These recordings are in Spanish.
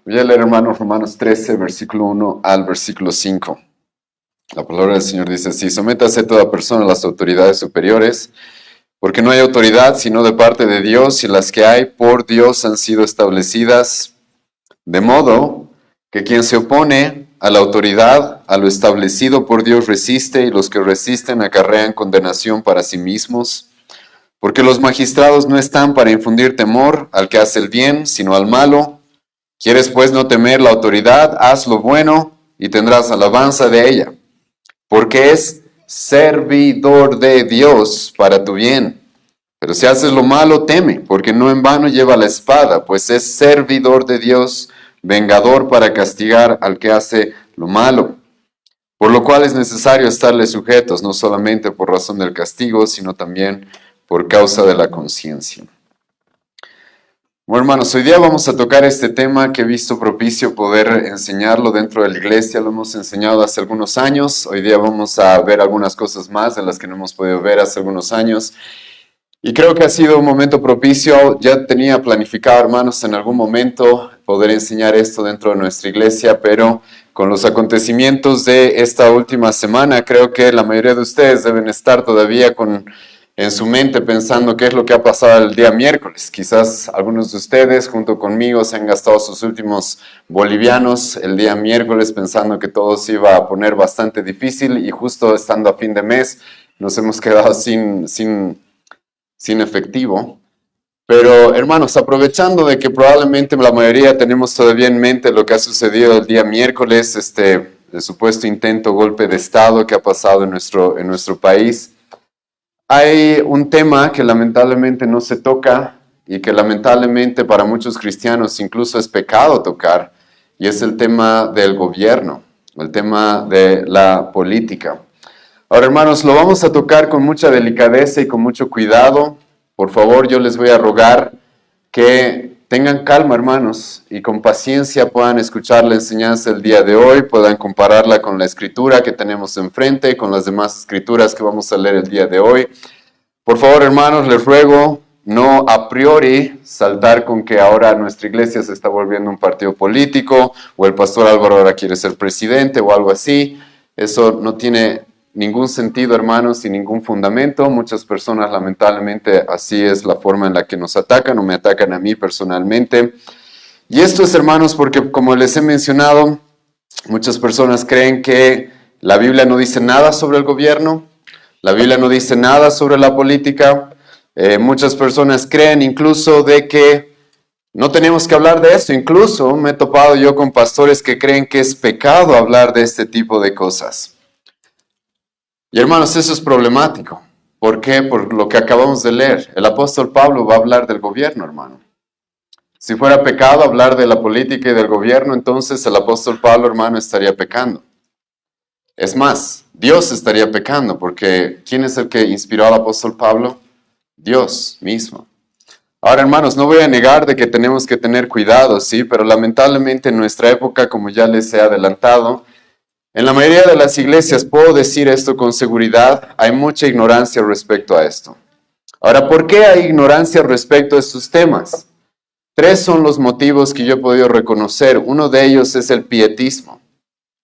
Voy a leer, hermanos, Romanos 13, versículo 1 al versículo 5. La palabra del Señor dice así: sométase toda persona a las autoridades superiores, porque no hay autoridad sino de parte de Dios, y las que hay por Dios han sido establecidas, de modo que quien se opone a la autoridad, a lo establecido por Dios resiste, y los que resisten acarrean condenación para sí mismos. Porque los magistrados no están para infundir temor al que hace el bien, sino al malo. ¿Quieres pues no temer la autoridad? Haz lo bueno y tendrás alabanza de ella, porque es servidor de Dios para tu bien. Pero si haces lo malo, teme, porque no en vano lleva la espada, pues es servidor de Dios, vengador para castigar al que hace lo malo. Por lo cual es necesario estarle sujetos, no solamente por razón del castigo, sino también por causa de la conciencia. Bueno, hermanos, hoy día vamos a tocar este tema que he visto propicio poder enseñarlo dentro de la iglesia. Lo hemos enseñado hace algunos años. Hoy día vamos a ver algunas cosas más de las que no hemos podido ver hace algunos años. Y creo que ha sido un momento propicio. Ya tenía planificado, hermanos, en algún momento poder enseñar esto dentro de nuestra iglesia, pero con los acontecimientos de esta última semana, creo que la mayoría de ustedes deben estar todavía en su mente pensando qué es lo que ha pasado el día miércoles. Quizás algunos de ustedes junto conmigo se han gastado sus últimos bolivianos el día miércoles pensando que todo se iba a poner bastante difícil, y justo estando a fin de mes nos hemos quedado sin efectivo. Pero hermanos, aprovechando de que probablemente la mayoría tenemos todavía en mente lo que ha sucedido el día miércoles, el supuesto intento golpe de Estado que ha pasado en nuestro país, hay un tema que lamentablemente no se toca y que lamentablemente para muchos cristianos incluso es pecado tocar, y es el tema del gobierno, el tema de la política. Ahora, hermanos, lo vamos a tocar con mucha delicadeza y con mucho cuidado. Por favor, yo les voy a rogar que tengan calma, hermanos, y con paciencia puedan escuchar la enseñanza del día de hoy, puedan compararla con la escritura que tenemos enfrente, con las demás escrituras que vamos a leer el día de hoy. Por favor, hermanos, les ruego no a priori saltar con que ahora nuestra iglesia se está volviendo un partido político, o el pastor Álvaro ahora quiere ser presidente o algo así. Eso no tiene ningún sentido, hermanos, y ningún fundamento. Muchas personas, lamentablemente, así es la forma en la que nos atacan o me atacan a mí personalmente. Y esto es, hermanos, porque como les he mencionado, muchas personas creen que la Biblia no dice nada sobre el gobierno, la Biblia no dice nada sobre la política. Muchas personas creen incluso de que no tenemos que hablar de esto. Incluso me he topado yo con pastores que creen que es pecado hablar de este tipo de cosas. Y hermanos, eso es problemático. ¿Por qué? Por lo que acabamos de leer. El apóstol Pablo va a hablar del gobierno, hermano. Si fuera pecado hablar de la política y del gobierno, entonces el apóstol Pablo, hermano, estaría pecando. Es más, Dios estaría pecando, porque ¿quién es el que inspiró al apóstol Pablo? Dios mismo. Ahora, hermanos, no voy a negar de que tenemos que tener cuidado, sí, pero lamentablemente en nuestra época, como ya les he adelantado, en la mayoría de las iglesias, puedo decir esto con seguridad, hay mucha ignorancia respecto a esto. Ahora, ¿por qué hay ignorancia respecto a estos temas? 3 son los motivos que yo he podido reconocer. Uno de ellos es el pietismo.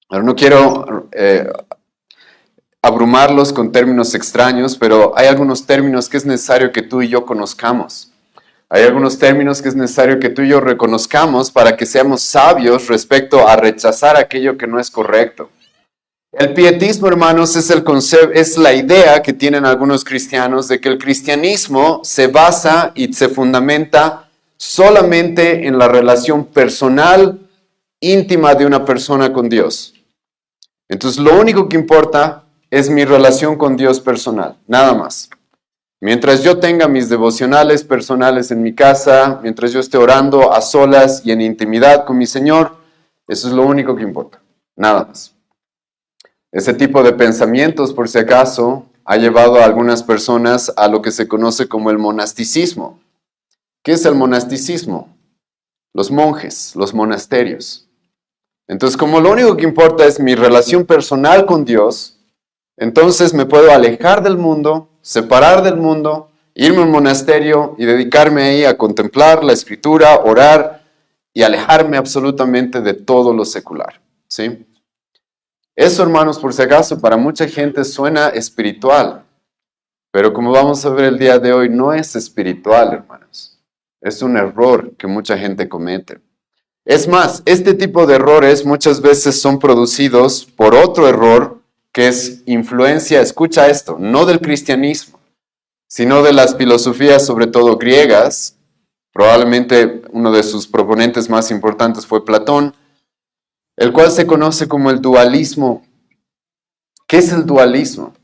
Ahora, no quiero abrumarlos con términos extraños, pero hay algunos términos que es necesario que tú y yo conozcamos. Hay algunos términos que es necesario que tú y yo reconozcamos para que seamos sabios respecto a rechazar aquello que no es correcto. El pietismo, hermanos, es la idea que tienen algunos cristianos de que el cristianismo se basa y se fundamenta solamente en la relación personal, íntima de una persona con Dios. Entonces, lo único que importa es mi relación con Dios personal, nada más. Mientras yo tenga mis devocionales personales en mi casa, mientras yo esté orando a solas y en intimidad con mi Señor, eso es lo único que importa, nada más. Ese tipo de pensamientos, por si acaso, ha llevado a algunas personas a lo que se conoce como el monasticismo. ¿Qué es el monasticismo? Los monjes, los monasterios. Entonces, como lo único que importa es mi relación personal con Dios, entonces me puedo alejar del mundo, separar del mundo, irme a un monasterio y dedicarme ahí a contemplar la escritura, orar y alejarme absolutamente de todo lo secular, ¿sí? Eso, hermanos, por si acaso, para mucha gente suena espiritual, pero como vamos a ver el día de hoy, no es espiritual, hermanos. Es un error que mucha gente comete. Es más, este tipo de errores muchas veces son producidos por otro error que es influencia, escucha esto, no del cristianismo, sino de las filosofías, sobre todo griegas. Probablemente uno de sus proponentes más importantes fue Platón, el cual se conoce como el dualismo. ¿Qué es el dualismo?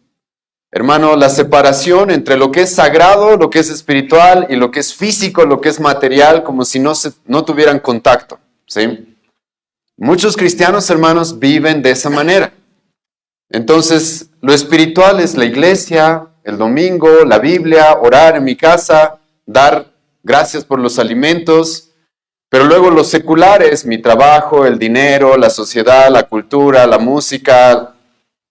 Hermano, la separación entre lo que es sagrado, lo que es espiritual, y lo que es físico, lo que es material, como si no tuvieran contacto, ¿sí? Muchos cristianos, hermanos, viven de esa manera. Entonces, lo espiritual es la iglesia, el domingo, la Biblia, orar en mi casa, dar gracias por los alimentos, pero luego lo secular es mi trabajo, el dinero, la sociedad, la cultura, la música,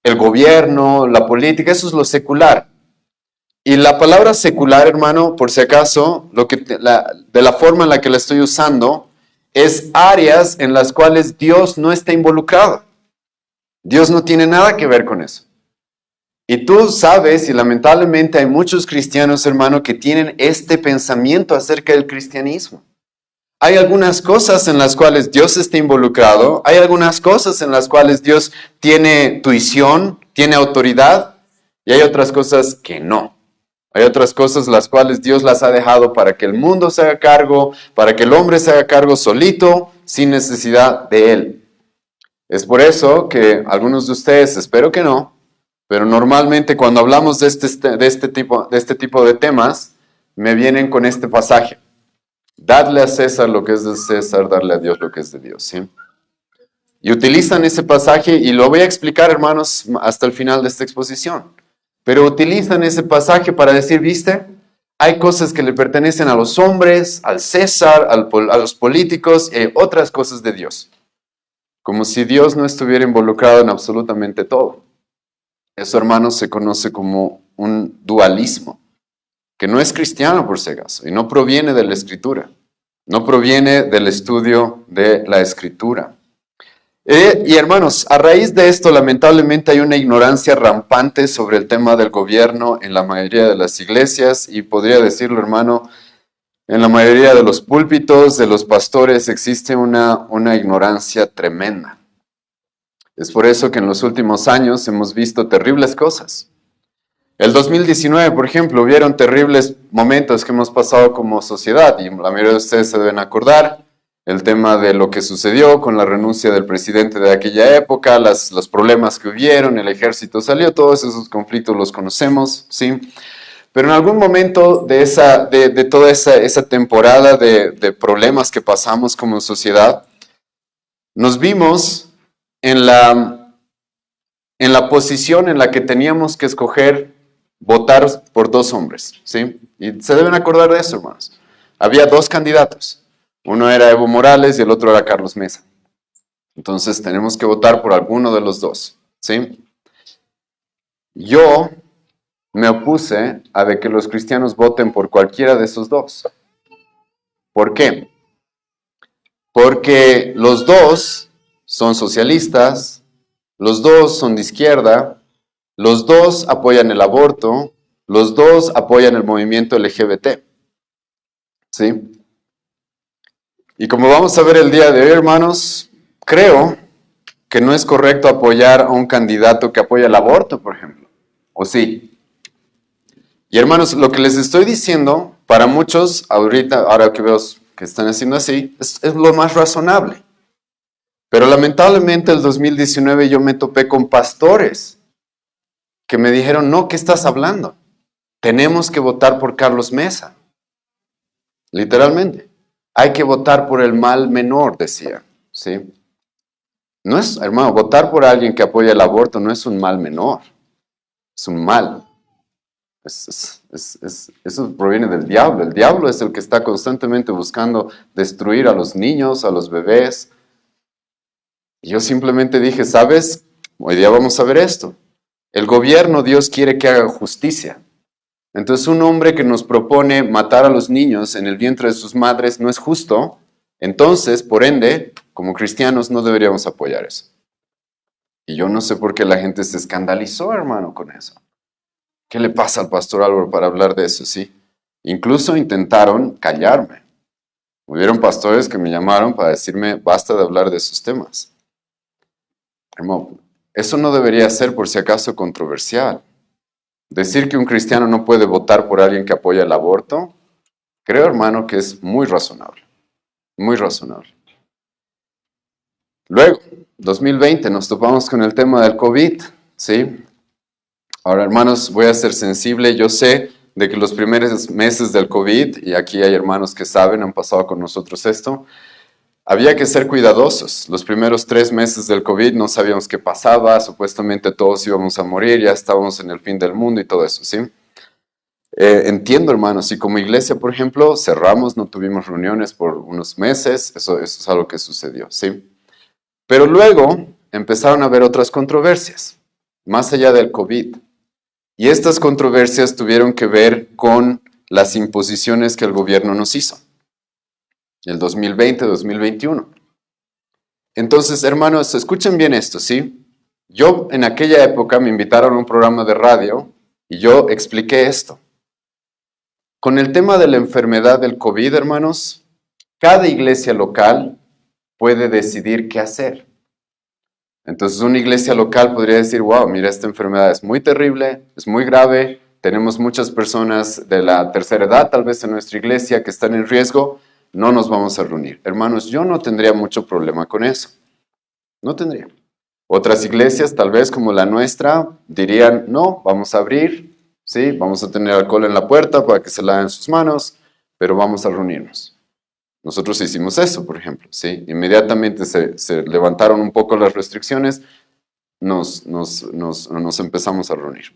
el gobierno, la política, eso es lo secular. Y la palabra secular, hermano, por si acaso, de la forma en la que la estoy usando, es áreas en las cuales Dios no está involucrado. Dios no tiene nada que ver con eso. Y tú sabes, y lamentablemente hay muchos cristianos, hermano, que tienen este pensamiento acerca del cristianismo. Hay algunas cosas en las cuales Dios está involucrado, hay algunas cosas en las cuales Dios tiene tuición, tiene autoridad, y hay otras cosas que no. Hay otras cosas las cuales Dios las ha dejado para que el mundo se haga cargo, para que el hombre se haga cargo solito, sin necesidad de él. Es por eso que algunos de ustedes, espero que no, pero normalmente cuando hablamos de este tipo de temas, me vienen con este pasaje. Dadle a César lo que es de César, darle a Dios lo que es de Dios, ¿sí? Y utilizan ese pasaje, y lo voy a explicar, hermanos, hasta el final de esta exposición. Pero utilizan ese pasaje para decir, ¿viste? Hay cosas que le pertenecen a los hombres, al César, a los políticos, y hay otras cosas de Dios. Como si Dios no estuviera involucrado en absolutamente todo. Eso, hermanos, se conoce como un dualismo, que no es cristiano por si acaso, y no proviene de la Escritura, no proviene del estudio de la Escritura. Y hermanos, a raíz de esto, lamentablemente hay una ignorancia rampante sobre el tema del gobierno en la mayoría de las iglesias, y podría decirlo, hermano, en la mayoría de los púlpitos, de los pastores, existe una ignorancia tremenda. Es por eso que en los últimos años hemos visto terribles cosas. El 2019, por ejemplo, hubieron terribles momentos que hemos pasado como sociedad, y la mayoría de ustedes se deben acordar. El tema de lo que sucedió con la renuncia del presidente de aquella época, los problemas que hubieron, el ejército salió, todos esos conflictos los conocemos, ¿sí? Pero en algún momento de toda esa temporada de problemas que pasamos como sociedad, nos vimos en la posición en la que teníamos que escoger votar por dos hombres, ¿sí? Y se deben acordar de eso, hermanos. Había dos candidatos. Uno era Evo Morales y el otro era Carlos Mesa. Entonces tenemos que votar por alguno de los dos, ¿sí? Yo me opuse a de que los cristianos voten por cualquiera de esos dos. ¿Por qué? Porque los dos son socialistas, los dos son de izquierda, los dos apoyan el aborto, los dos apoyan el movimiento LGBT. ¿Sí? Y como vamos a ver el día de hoy, hermanos, creo que no es correcto apoyar a un candidato que apoya el aborto, por ejemplo. ¿O sí? Y hermanos, lo que les estoy diciendo, para muchos, ahora que veo que están haciendo así, es lo más razonable. Pero lamentablemente el 2019 yo me topé con pastores que me dijeron, no, ¿qué estás hablando? Tenemos que votar por Carlos Mesa. Literalmente. Hay que votar por el mal menor, decía. ¿Sí? No es, hermano, votar por alguien que apoya el aborto no es un mal menor. Es un mal. Eso proviene del diablo. El diablo es el que está constantemente buscando destruir a los niños, a los bebés. Y yo simplemente dije, ¿sabes? Hoy día vamos a ver esto. El gobierno, Dios quiere que haga justicia. Entonces un hombre que nos propone matar a los niños en el vientre de sus madres no es justo Entonces, por ende, como cristianos no deberíamos apoyar eso. Y yo no sé por qué la gente se escandalizó, hermano, con eso. ¿Qué le pasa al pastor Álvaro para hablar de eso? Sí. Incluso intentaron callarme. Hubieron pastores que me llamaron para decirme, basta de hablar de esos temas. Hermano, eso no debería ser por si acaso controversial. Decir que un cristiano no puede votar por alguien que apoya el aborto, creo, hermano, que es muy razonable. Muy razonable. Luego, 2020, nos topamos con el tema del COVID, ¿sí? Ahora, hermanos, voy a ser sensible. Yo sé de que los primeros meses del COVID, y aquí hay hermanos que saben, han pasado con nosotros esto, había que ser cuidadosos. Los primeros 3 meses del COVID no sabíamos qué pasaba, supuestamente todos íbamos a morir, ya estábamos en el fin del mundo y todo eso, ¿sí? Entiendo, hermanos, si como iglesia, por ejemplo, cerramos, no tuvimos reuniones por unos meses, eso es algo que sucedió, ¿sí? Pero luego empezaron a haber otras controversias, más allá del COVID. Y estas controversias tuvieron que ver con las imposiciones que el gobierno nos hizo, el 2020-2021. Entonces, hermanos, escuchen bien esto, ¿sí? Yo en aquella época me invitaron a un programa de radio y yo expliqué esto. Con el tema de la enfermedad del COVID, hermanos, cada iglesia local puede decidir qué hacer. Entonces una iglesia local podría decir, wow, mira, esta enfermedad es muy terrible, es muy grave, tenemos muchas personas de la tercera edad tal vez en nuestra iglesia que están en riesgo, no nos vamos a reunir. Hermanos, yo no tendría mucho problema con eso, no tendría. Otras iglesias, tal vez como la nuestra, dirían, no, vamos a abrir, ¿sí? Vamos a tener alcohol en la puerta para que se laven sus manos, pero vamos a reunirnos. Nosotros hicimos eso, por ejemplo, ¿sí? Inmediatamente se levantaron un poco las restricciones, nos empezamos a reunir.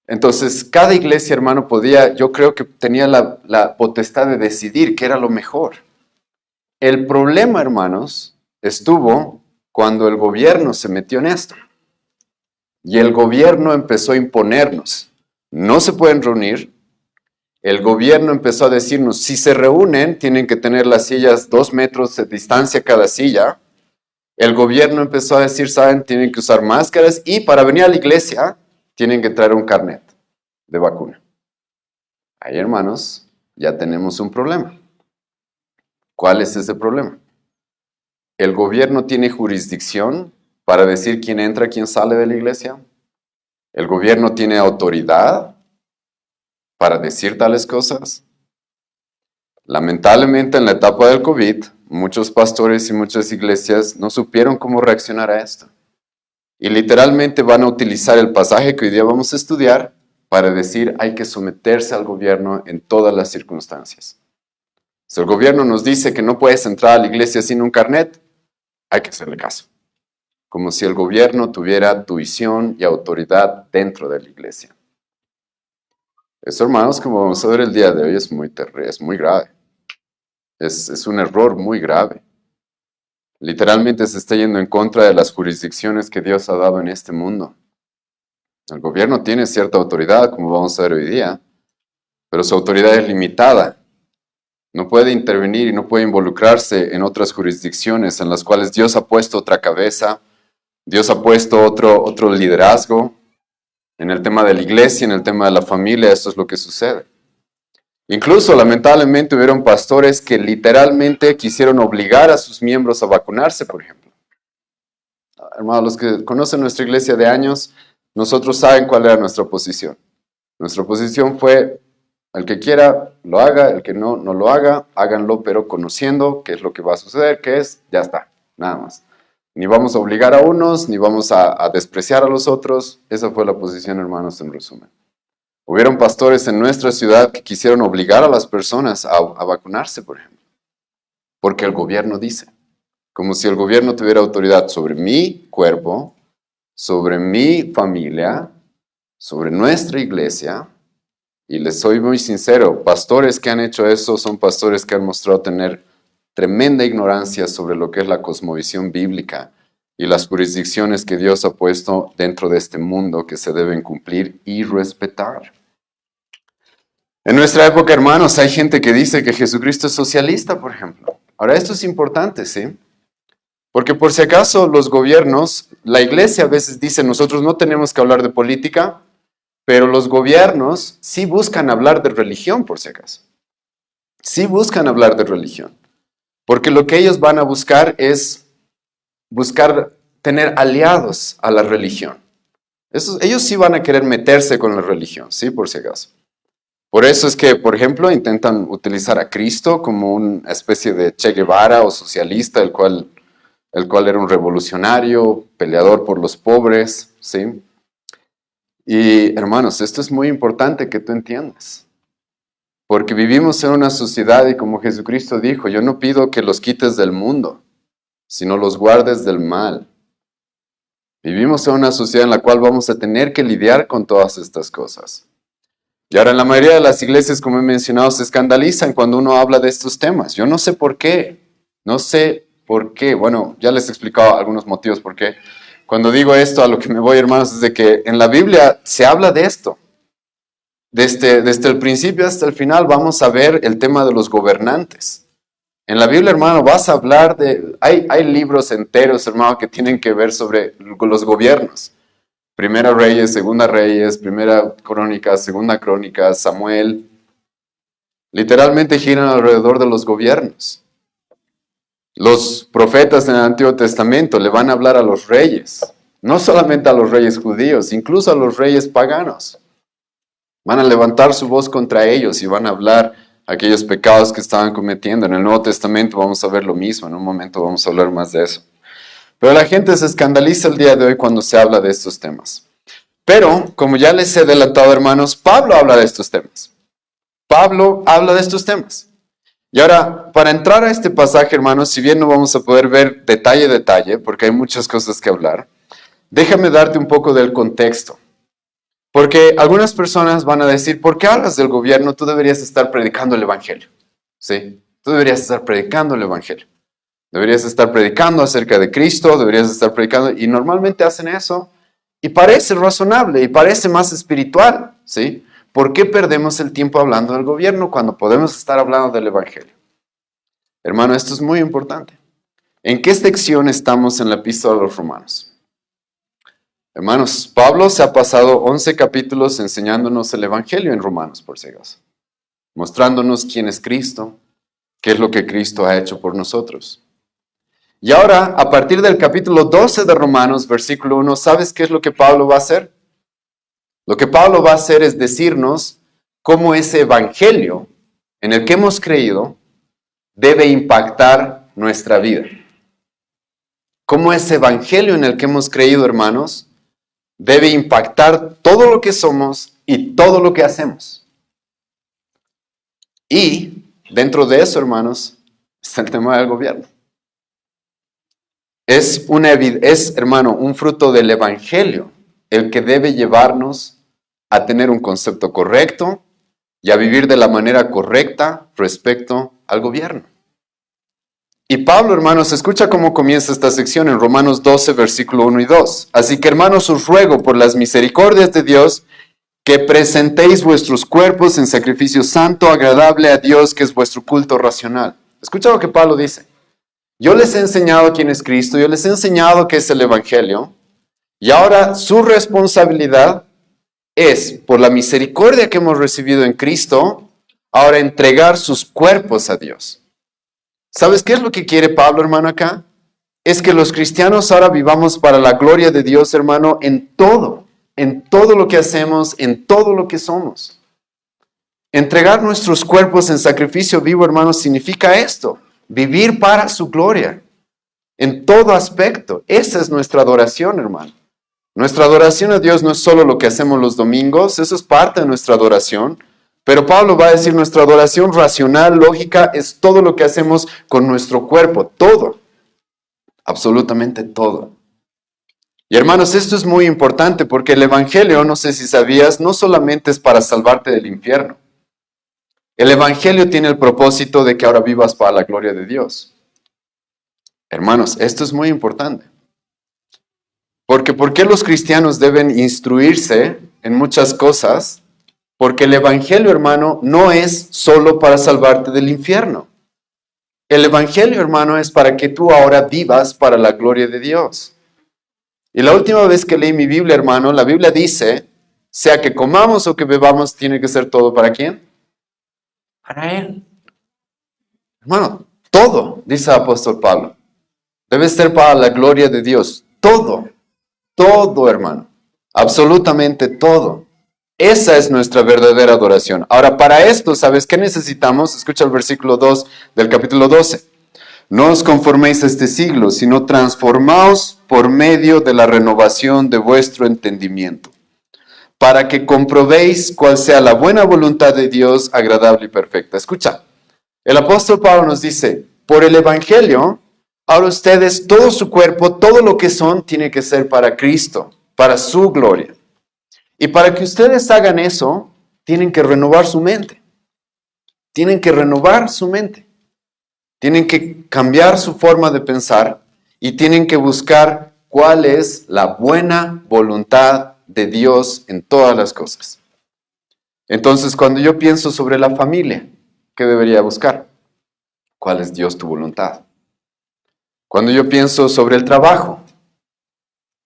Entonces, cada iglesia, hermano, podía, yo creo que tenía la potestad de decidir qué era lo mejor. El problema, hermanos, estuvo cuando el gobierno se metió en esto. Y el gobierno empezó a imponernos. No se pueden reunir. El gobierno empezó a decirnos, si se reúnen, tienen que tener las sillas 2 metros de distancia cada silla. El gobierno empezó a decir, saben, tienen que usar máscaras y para venir a la iglesia tienen que traer un carnet de vacuna. Ahí, hermanos, ya tenemos un problema. ¿Cuál es ese problema? ¿El gobierno tiene jurisdicción para decir quién entra, quién sale de la iglesia? ¿El gobierno tiene autoridad para decir tales cosas? Lamentablemente, en la etapa del COVID, muchos pastores y muchas iglesias no supieron cómo reaccionar a esto. Y literalmente van a utilizar el pasaje que hoy día vamos a estudiar para decir hay que someterse al gobierno en todas las circunstancias. Si el gobierno nos dice que no puedes entrar a la iglesia sin un carnet, hay que hacerle caso. Como si el gobierno tuviera tuición y autoridad dentro de la iglesia. Eso, hermanos, como vamos a ver el día de hoy, es muy grave. Es un error muy grave. Literalmente se está yendo en contra de las jurisdicciones que Dios ha dado en este mundo. El gobierno tiene cierta autoridad, como vamos a ver hoy día, pero su autoridad es limitada. No puede intervenir y no puede involucrarse en otras jurisdicciones en las cuales Dios ha puesto otra cabeza, Dios ha puesto otro liderazgo. En el tema de la iglesia, en el tema de la familia, esto es lo que sucede. Incluso, lamentablemente, hubieron pastores que literalmente quisieron obligar a sus miembros a vacunarse, por ejemplo. Hermanos, los que conocen nuestra iglesia de años, nosotros saben cuál era nuestra posición. Nuestra posición fue, el que quiera lo haga, el que no, no lo haga, háganlo, pero conociendo qué es lo que va a suceder, qué es, ya está, nada más. Ni vamos a obligar a unos, ni vamos a despreciar a los otros. Esa fue la posición, hermanos, en resumen. Hubieron pastores en nuestra ciudad que quisieron obligar a las personas a vacunarse, por ejemplo. Porque el gobierno dice. Como si el gobierno tuviera autoridad sobre mi cuerpo, sobre mi familia, sobre nuestra iglesia. Y les soy muy sincero, pastores que han hecho eso son pastores que han mostrado tener tremenda ignorancia sobre lo que es la cosmovisión bíblica y las jurisdicciones que Dios ha puesto dentro de este mundo que se deben cumplir y respetar. En nuestra época, hermanos, hay gente que dice que Jesucristo es socialista, por ejemplo. Ahora, esto es importante, ¿sí? Porque por si acaso los gobiernos, la iglesia a veces dice, nosotros no tenemos que hablar de política, pero los gobiernos sí buscan hablar de religión, por si acaso. Sí buscan hablar de religión. Porque lo que ellos van a buscar es buscar tener aliados a la religión. Ellos sí van a querer meterse con la religión, sí, por si acaso. Por eso es que, por ejemplo, intentan utilizar a Cristo como una especie de Che Guevara o socialista, el cual era un revolucionario, peleador por los pobres, ¿sí? Y hermanos, esto es muy importante que tú entiendas. Porque vivimos en una sociedad y como Jesucristo dijo, yo no pido que los quites del mundo, sino los guardes del mal. Vivimos en una sociedad en la cual vamos a tener que lidiar con todas estas cosas. Y ahora en la mayoría de las iglesias, como he mencionado, se escandalizan cuando uno habla de estos temas. Yo no sé por qué, no sé por qué. Bueno, ya les he explicado algunos motivos por qué. Cuando digo esto, a lo que me voy, hermanos, es de que en la Biblia se habla de esto. Desde el principio hasta el final vamos a ver el tema de los gobernantes. En la Biblia, hermano, vas a hablar de... Hay libros enteros, hermano, que tienen que ver sobre los gobiernos. Primera Reyes, Segunda Reyes, Primera Crónicas, Segunda Crónicas, Samuel. Literalmente giran alrededor de los gobiernos. Los profetas en el Antiguo Testamento le van a hablar a los reyes. No solamente a los reyes judíos, incluso a los reyes paganos. Van a levantar su voz contra ellos y van a hablar aquellos pecados que estaban cometiendo. En el Nuevo Testamento vamos a ver lo mismo, en un momento vamos a hablar más de eso. Pero la gente se escandaliza el día de hoy cuando se habla de estos temas. Pero, como ya les he delatado, hermanos, Pablo habla de estos temas. Pablo habla de estos temas. Y ahora, para entrar a este pasaje, hermanos, si bien no vamos a poder ver detalle a detalle, porque hay muchas cosas que hablar, déjame darte un poco del contexto. Porque algunas personas van a decir, ¿por qué hablas del gobierno? Tú deberías estar predicando el evangelio. ¿Sí? Tú deberías estar predicando el evangelio. Deberías estar predicando acerca de Cristo, deberías estar predicando, y normalmente hacen eso, y parece razonable, y parece más espiritual, ¿sí? ¿Por qué perdemos el tiempo hablando del gobierno cuando podemos estar hablando del evangelio? Hermano, esto es muy importante. ¿En qué sección estamos en la epístola a los Romanos? Hermanos, Pablo se ha pasado 11 capítulos enseñándonos el evangelio en Romanos, por si acaso, mostrándonos quién es Cristo, qué es lo que Cristo ha hecho por nosotros. Y ahora, a partir del capítulo 12 de Romanos, versículo 1, ¿sabes qué es lo que Pablo va a hacer? Lo que Pablo va a hacer es decirnos cómo ese evangelio en el que hemos creído debe impactar nuestra vida. Cómo ese evangelio en el que hemos creído, hermanos, debe impactar todo lo que somos y todo lo que hacemos. Y dentro de eso, hermanos, está el tema del gobierno. Es, hermano, un fruto del evangelio el que debe llevarnos a tener un concepto correcto y a vivir de la manera correcta respecto al gobierno. Y Pablo, hermanos, escucha cómo comienza esta sección en Romanos 12, versículo 1 y 2. Así que, hermanos, os ruego por las misericordias de Dios que presentéis vuestros cuerpos en sacrificio santo, agradable a Dios, que es vuestro culto racional. Escucha lo que Pablo dice. Yo les he enseñado quién es Cristo, yo les he enseñado qué es el Evangelio, y ahora su responsabilidad es, por la misericordia que hemos recibido en Cristo, ahora entregar sus cuerpos a Dios. ¿Sabes qué es lo que quiere Pablo, hermano, acá? Es que los cristianos ahora vivamos para la gloria de Dios, hermano, en todo lo que hacemos, en todo lo que somos. Entregar nuestros cuerpos en sacrificio vivo, hermano, significa esto. Vivir para su gloria, en todo aspecto. Esa es nuestra adoración, hermano. Nuestra adoración a Dios no es solo lo que hacemos los domingos, eso es parte de nuestra adoración. Pero Pablo va a decir, nuestra adoración racional, lógica, es todo lo que hacemos con nuestro cuerpo, todo. Absolutamente todo. Y hermanos, esto es muy importante porque el Evangelio, no sé si sabías, no solamente es para salvarte del infierno. El Evangelio tiene el propósito de que ahora vivas para la gloria de Dios. Hermanos, esto es muy importante. Porque ¿por qué los cristianos deben instruirse en muchas cosas Porque el Evangelio, hermano, no es solo para salvarte del infierno. El Evangelio, hermano, es para que tú ahora vivas para la gloria de Dios. Y la última vez que leí mi Biblia, hermano, la Biblia dice, sea que comamos o que bebamos, tiene que ser todo ¿para quién? Para Él. Hermano, todo, dice el apóstol Pablo, debe ser para la gloria de Dios. Todo, hermano. Absolutamente todo. Esa es nuestra verdadera adoración. Ahora, para esto, ¿sabes qué necesitamos? Escucha el versículo 2 del capítulo 12. No os conforméis a este siglo, sino transformaos por medio de la renovación de vuestro entendimiento, para que comprobéis cuál sea la buena voluntad de Dios, agradable y perfecta. Escucha, el apóstol Pablo nos dice, por el Evangelio, ahora ustedes, todo su cuerpo, todo lo que son, tiene que ser para Cristo, para su gloria. Y para que ustedes hagan eso, tienen que renovar su mente. Tienen que renovar su mente. Tienen que cambiar su forma de pensar y tienen que buscar cuál es la buena voluntad de Dios en todas las cosas. Entonces, cuando yo pienso sobre la familia, ¿qué debería buscar? ¿Cuál es Dios tu voluntad? Cuando yo pienso sobre el trabajo,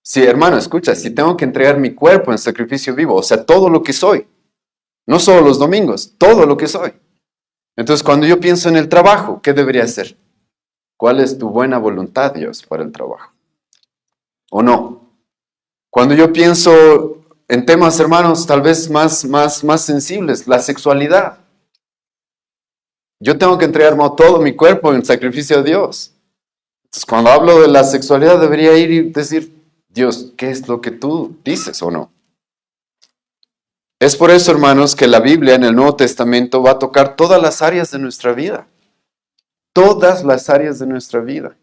sí, hermano, escucha, si tengo que entregar mi cuerpo en sacrificio vivo, o sea, todo lo que soy, no solo los domingos, todo lo que soy. Entonces, cuando yo pienso en el trabajo, ¿qué debería hacer? ¿Cuál es tu buena voluntad, Dios, para el trabajo? ¿O no? Cuando yo pienso en temas, hermanos, tal vez más sensibles, la sexualidad. Yo tengo que entregarme todo mi cuerpo en sacrificio a Dios. Entonces, cuando hablo de la sexualidad, debería ir y decir, Dios, ¿qué es lo que tú dices o no? Es por eso, hermanos, que la Biblia en el Nuevo Testamento va a tocar todas las áreas de nuestra vida. Todas las áreas de nuestra vida.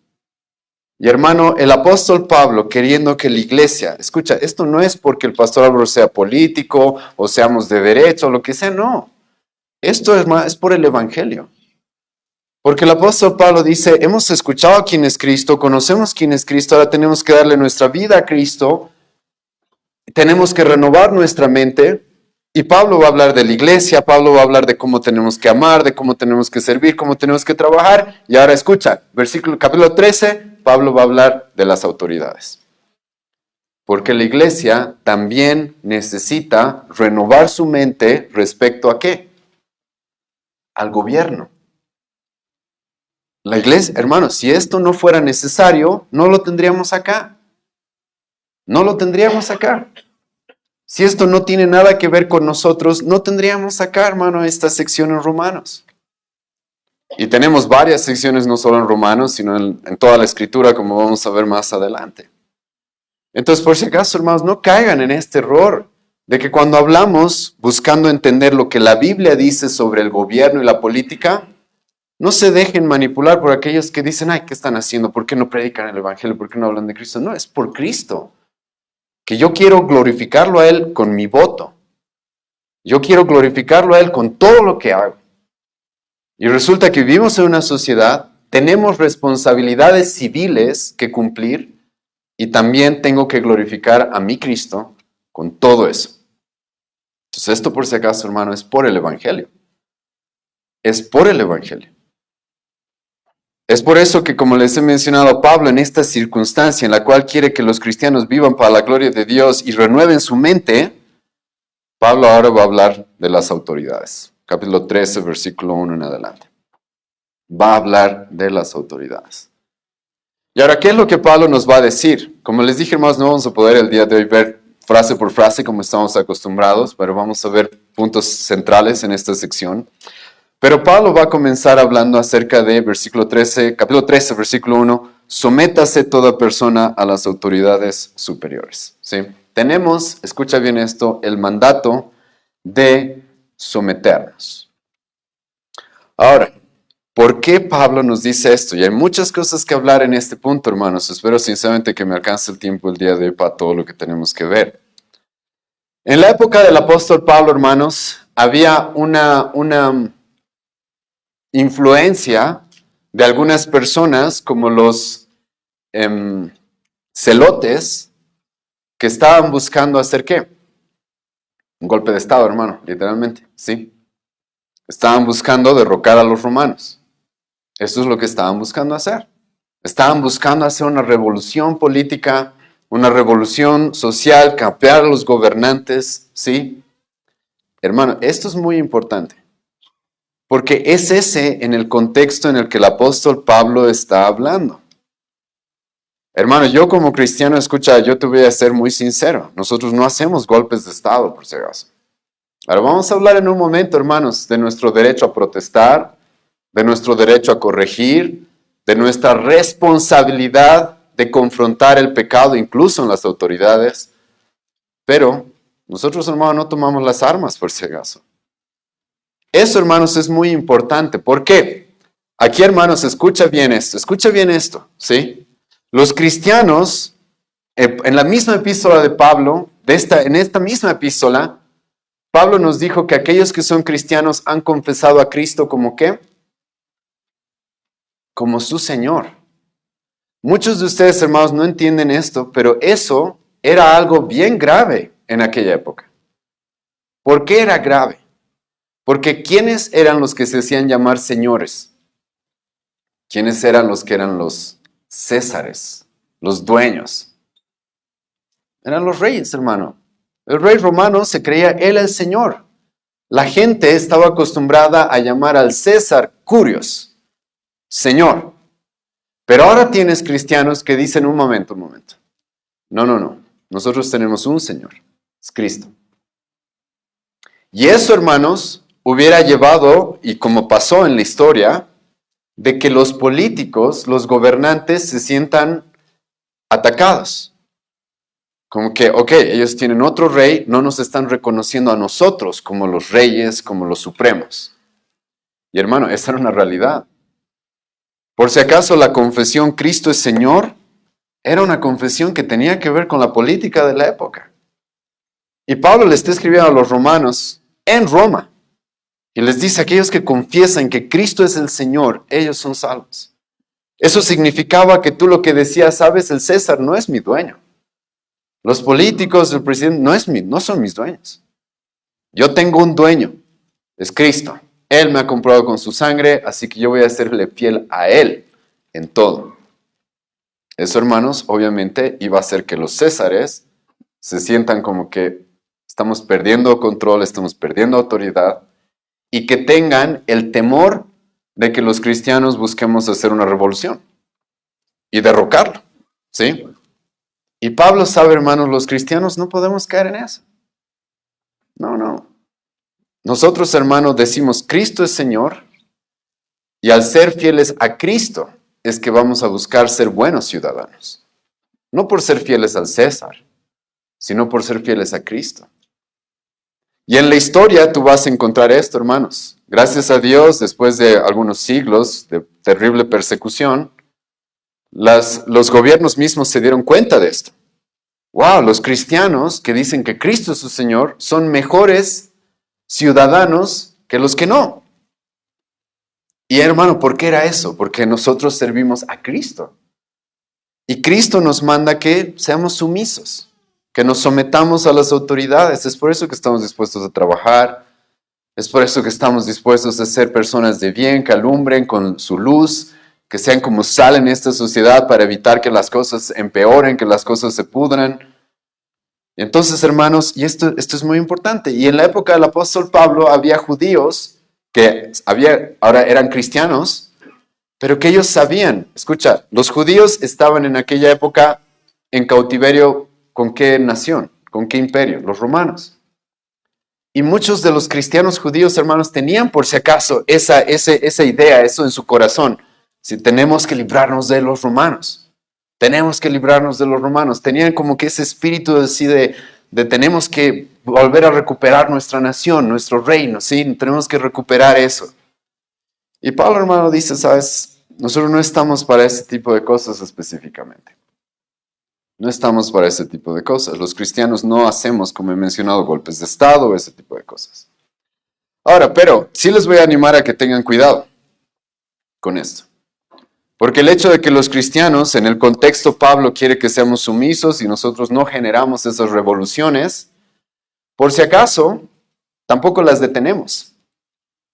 Y hermano, el apóstol Pablo queriendo que la iglesia, escucha, esto no es porque el pastor Álvaro sea político o seamos de derecha o lo que sea, no. Esto es por el Evangelio. Porque el apóstol Pablo dice, hemos escuchado quién es Cristo, conocemos quién es Cristo, ahora tenemos que darle nuestra vida a Cristo, tenemos que renovar nuestra mente. Y Pablo va a hablar de la iglesia, Pablo va a hablar de cómo tenemos que amar, de cómo tenemos que servir, cómo tenemos que trabajar. Y ahora escucha, capítulo 13, Pablo va a hablar de las autoridades. Porque la iglesia también necesita renovar su mente respecto a ¿qué? Al gobierno. La iglesia, hermanos, si esto no fuera necesario, no lo tendríamos acá. No lo tendríamos acá. Si esto no tiene nada que ver con nosotros, no tendríamos acá, hermano, esta sección en Romanos. Y tenemos varias secciones, no solo en Romanos, sino en toda la Escritura, como vamos a ver más adelante. Entonces, por si acaso, hermanos, no caigan en este error de que cuando hablamos buscando entender lo que la Biblia dice sobre el gobierno y la política, no se dejen manipular por aquellos que dicen, ay, ¿qué están haciendo? ¿Por qué no predican el Evangelio? ¿Por qué no hablan de Cristo? No, es por Cristo. Que yo quiero glorificarlo a Él con mi voto. Yo quiero glorificarlo a Él con todo lo que hago. Y resulta que vivimos en una sociedad, tenemos responsabilidades civiles que cumplir y también tengo que glorificar a mi Cristo con todo eso. Entonces esto por si acaso, hermano, es por el Evangelio. Es por el Evangelio. Es por eso que, como les he mencionado a Pablo, en esta circunstancia en la cual quiere que los cristianos vivan para la gloria de Dios y renueven su mente, Pablo ahora va a hablar de las autoridades. Capítulo 13, versículo 1 en adelante. Va a hablar de las autoridades. Y ahora, ¿qué es lo que Pablo nos va a decir? Como les dije, hermanos, no vamos a poder el día de hoy ver frase por frase como estamos acostumbrados, pero vamos a ver puntos centrales en esta sección. Pero Pablo va a comenzar hablando acerca de capítulo 13, versículo 1, sométase toda persona a las autoridades superiores. ¿Sí? Tenemos, escucha bien esto, el mandato de someternos. Ahora, ¿por qué Pablo nos dice esto? Y hay muchas cosas que hablar en este punto, hermanos. Espero sinceramente que me alcance el tiempo el día de hoy para todo lo que tenemos que ver. En la época del apóstol Pablo, hermanos, había una influencia de algunas personas como los celotes que estaban buscando hacer ¿qué? Un golpe de Estado, hermano, literalmente, sí. Estaban buscando derrocar a los romanos. Eso es lo que estaban buscando hacer. Estaban buscando hacer una revolución política, una revolución social, cambiar a los gobernantes, ¿sí? Hermano, esto es muy importante, porque es ese en el contexto en el que el apóstol Pablo está hablando. Hermano, yo como cristiano, escucha, yo te voy a ser muy sincero, nosotros no hacemos golpes de Estado, por si acaso. Ahora vamos a hablar en un momento, hermanos, de nuestro derecho a protestar, de nuestro derecho a corregir, de nuestra responsabilidad de confrontar el pecado incluso en las autoridades. Pero nosotros, hermanos, no tomamos las armas, por si acaso. Eso, hermanos, es muy importante. ¿Por qué? Aquí, hermanos, escucha bien esto, ¿sí? Los cristianos, en la misma epístola de Pablo, en esta misma epístola, Pablo nos dijo que aquellos que son cristianos han confesado a Cristo como ¿qué? Como su Señor. Muchos de ustedes, hermanos, no entienden esto, pero eso era algo bien grave en aquella época. ¿Por qué era grave? Porque ¿quiénes eran los que se hacían llamar señores? ¿Quiénes eran los césares, los dueños? Eran los reyes, hermano. El rey romano se creía él el Señor. La gente estaba acostumbrada a llamar al César Curios, Señor. Pero ahora tienes cristianos que dicen un momento. No. Nosotros tenemos un Señor, es Cristo. Y eso, hermanos, hubiera llevado, y como pasó en la historia, de que los políticos, los gobernantes se sientan atacados. Como que, ok, ellos tienen otro rey, no nos están reconociendo a nosotros como los reyes, como los supremos. Y hermano, esa era una realidad. Por si acaso la confesión Cristo es Señor era una confesión que tenía que ver con la política de la época. Y Pablo le está escribiendo a los romanos en Roma. Y les dice a aquellos que confiesan que Cristo es el Señor, ellos son salvos. Eso significaba que tú lo que decías, sabes, el César no es mi dueño. Los políticos, el presidente, no son mis dueños. Yo tengo un dueño, es Cristo. Él me ha comprado con su sangre, así que yo voy a serle fiel a Él en todo. Eso, hermanos, obviamente iba a hacer que los césares se sientan como que estamos perdiendo control, estamos perdiendo autoridad, y que tengan el temor de que los cristianos busquemos hacer una revolución y derrocarlo, ¿sí? Y Pablo sabe, hermanos, los cristianos no podemos caer en eso. No. Nosotros, hermanos, decimos Cristo es Señor, y al ser fieles a Cristo es que vamos a buscar ser buenos ciudadanos. No por ser fieles al César, sino por ser fieles a Cristo. Y en la historia tú vas a encontrar esto, hermanos. Gracias a Dios, después de algunos siglos de terrible persecución, los gobiernos mismos se dieron cuenta de esto. Wow, los cristianos que dicen que Cristo es su Señor son mejores ciudadanos que los que no. Y hermano, ¿por qué era eso? Porque nosotros servimos a Cristo. Y Cristo nos manda que seamos sumisos, que nos sometamos a las autoridades. Es por eso que estamos dispuestos a trabajar. Es por eso que estamos dispuestos a ser personas de bien, que alumbren con su luz, que sean como sal en esta sociedad para evitar que las cosas empeoren, que las cosas se pudran. Entonces, hermanos, y esto es muy importante. Y en la época del apóstol Pablo había judíos que ahora eran cristianos, pero que ellos sabían. Escucha, los judíos estaban en aquella época en cautiverio ¿con qué nación? ¿Con qué imperio? Los romanos. Y muchos de los cristianos judíos, hermanos, tenían por si acaso esa idea, eso en su corazón. Si tenemos que librarnos de los romanos. Tenemos que librarnos de los romanos. Tenían como que ese espíritu así de tenemos que volver a recuperar nuestra nación, nuestro reino, ¿sí? Tenemos que recuperar eso. Y Pablo, hermano, dice, ¿sabes? Nosotros no estamos para ese tipo de cosas específicamente. No estamos para ese tipo de cosas. Los cristianos no hacemos, como he mencionado, golpes de Estado o ese tipo de cosas. Ahora, pero sí les voy a animar a que tengan cuidado con esto. Porque el hecho de que los cristianos, en el contexto Pablo quiere que seamos sumisos y nosotros no generamos esas revoluciones, Por si acaso, tampoco las detenemos.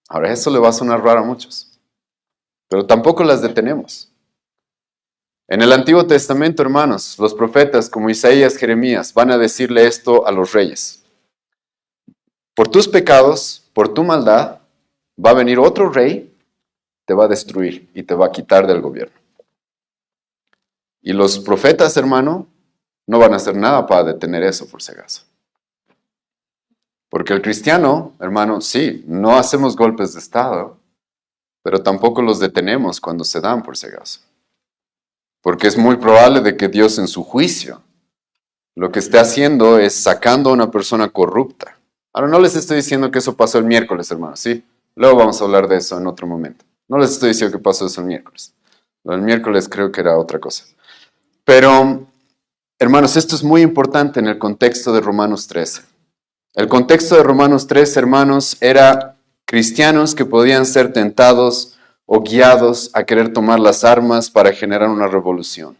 Ahora, eso le va a sonar raro a muchos, pero tampoco las detenemos. En el Antiguo Testamento, hermanos, los profetas como Isaías, Jeremías, van a decirle esto a los reyes. Por tus pecados, por tu maldad, va a venir otro rey, te va a destruir y te va a quitar del gobierno. Y los profetas, hermano, no van a hacer nada para detener eso, por si acaso. Porque el cristiano, hermano, sí, no hacemos golpes de Estado, pero tampoco los detenemos cuando se dan, por si acaso. Porque es muy probable de que Dios en su juicio lo que esté haciendo es sacando a una persona corrupta. Ahora, no les estoy diciendo que eso pasó el miércoles, hermano, ¿sí? Luego vamos a hablar de eso en otro momento. No les estoy diciendo que pasó eso el miércoles. Lo del miércoles creo que era otra cosa. Pero, hermanos, esto es muy importante en el contexto de Romanos 13. El contexto de Romanos 13, hermanos, era cristianos que podían ser tentados o guiados a querer tomar las armas para generar una revolución.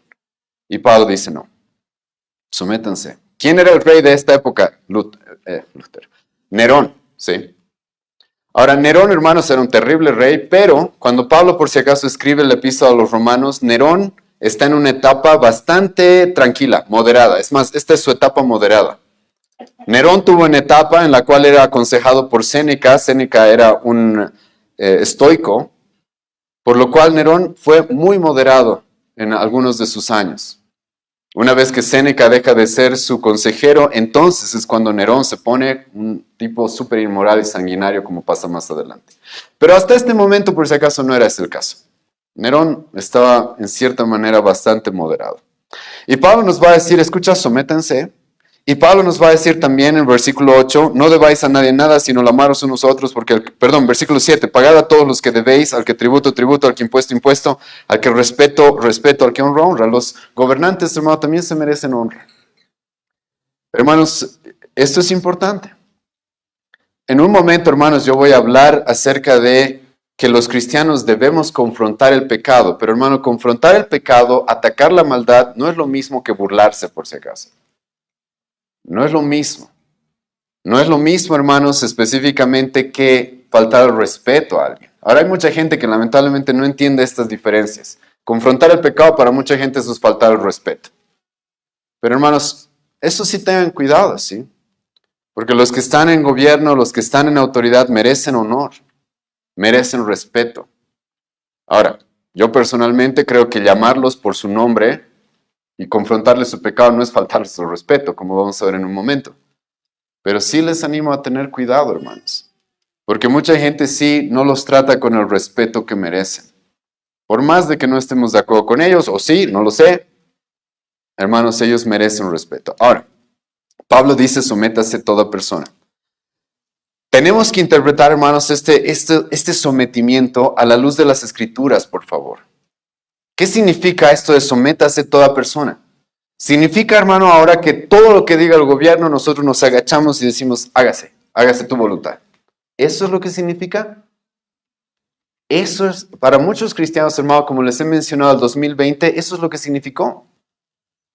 Y Pablo dice, no, sométanse. ¿Quién era el rey de esta época? Lutero. Nerón, ¿sí? Ahora, Nerón, hermanos, era un terrible rey, pero cuando Pablo, por si acaso, escribe el epístola a los romanos, Nerón está en una etapa bastante tranquila, moderada. Es más, esta es su etapa moderada. Nerón tuvo una etapa en la cual era aconsejado por Séneca. Séneca era un estoico, por lo cual Nerón fue muy moderado en algunos de sus años. Una vez que Séneca deja de ser su consejero, entonces es cuando Nerón se pone un tipo súper inmoral y sanguinario, como pasa más adelante. Pero hasta este momento, por si acaso, no era ese el caso. Nerón estaba en cierta manera bastante moderado. Y Pablo nos va a decir, escucha, sométanse. Y Pablo nos va a decir también en el versículo 8, no debáis a nadie nada, sino amaros unos a otros, porque, versículo 7, pagad a todos los que debéis, al que tributo, tributo, al que impuesto, impuesto, al que respeto, respeto, al que honra, honra. Los gobernantes, hermano, también se merecen honra. Hermanos, esto es importante. En un momento, hermanos, yo voy a hablar acerca de que los cristianos debemos confrontar el pecado, pero hermano, confrontar el pecado, atacar la maldad, no es lo mismo que burlarse, por si acaso. No es lo mismo. No es lo mismo, hermanos, específicamente que faltar el respeto a alguien. Ahora hay mucha gente que lamentablemente no entiende estas diferencias. Confrontar el pecado para mucha gente eso es faltar el respeto. Pero hermanos, eso sí tengan cuidado, ¿sí? Porque los que están en gobierno, los que están en autoridad merecen honor, merecen respeto. Ahora, yo personalmente creo que llamarlos por su nombre y confrontarles su pecado no es faltarles su respeto, como vamos a ver en un momento. Pero sí les animo a tener cuidado, hermanos. Porque mucha gente sí no los trata con el respeto que merecen. Por más de que no estemos de acuerdo con ellos, o sí, no lo sé. Hermanos, ellos merecen respeto. Ahora, Pablo dice, sométase toda persona. Tenemos que interpretar, hermanos, este sometimiento a la luz de las Escrituras, por favor. ¿Qué significa esto de sométase toda persona? Significa, hermano, ahora que todo lo que diga el gobierno, nosotros nos agachamos y decimos, hágase tu voluntad. ¿Eso es lo que significa? Eso es, para muchos cristianos, hermano, como les he mencionado, el 2020, eso es lo que significó.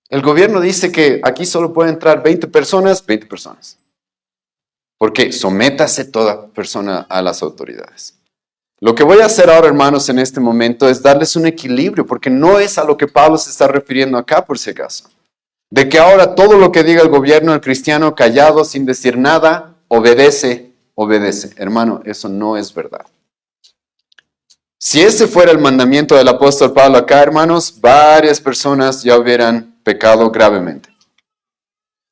El gobierno dice que aquí solo pueden entrar 20 personas. Porque sométase toda persona a las autoridades. Lo que voy a hacer ahora, hermanos, en este momento es darles un equilibrio, porque no es a lo que Pablo se está refiriendo acá, por si acaso. De que ahora todo lo que diga el gobierno, el cristiano callado, sin decir nada, obedece. Hermano, eso no es verdad. Si ese fuera el mandamiento del apóstol Pablo acá, hermanos, varias personas ya hubieran pecado gravemente.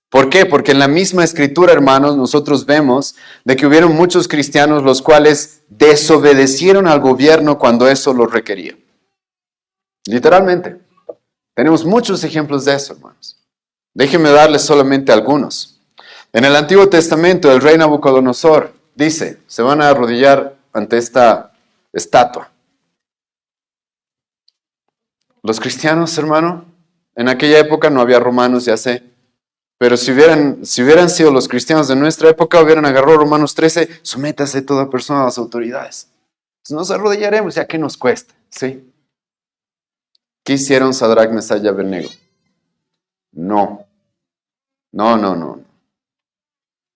¿Por qué? Porque en la misma escritura, hermanos, nosotros vemos de que hubieron muchos cristianos los cuales desobedecieron al gobierno cuando eso lo requería. Literalmente. Tenemos muchos ejemplos de eso, hermanos. Déjenme darles solamente algunos. En el Antiguo Testamento, el rey Nabucodonosor dice, se van a arrodillar ante esta estatua. Los cristianos, hermano, en aquella época no había romanos, ya sé. Pero si hubieran sido los cristianos de nuestra época, hubieran agarrado Romanos 13, sométase toda persona a las autoridades. Entonces nos arrodillaremos, ya que nos cuesta, ¿sí? ¿Qué hicieron Sadrach, Mesach y Abednego? No.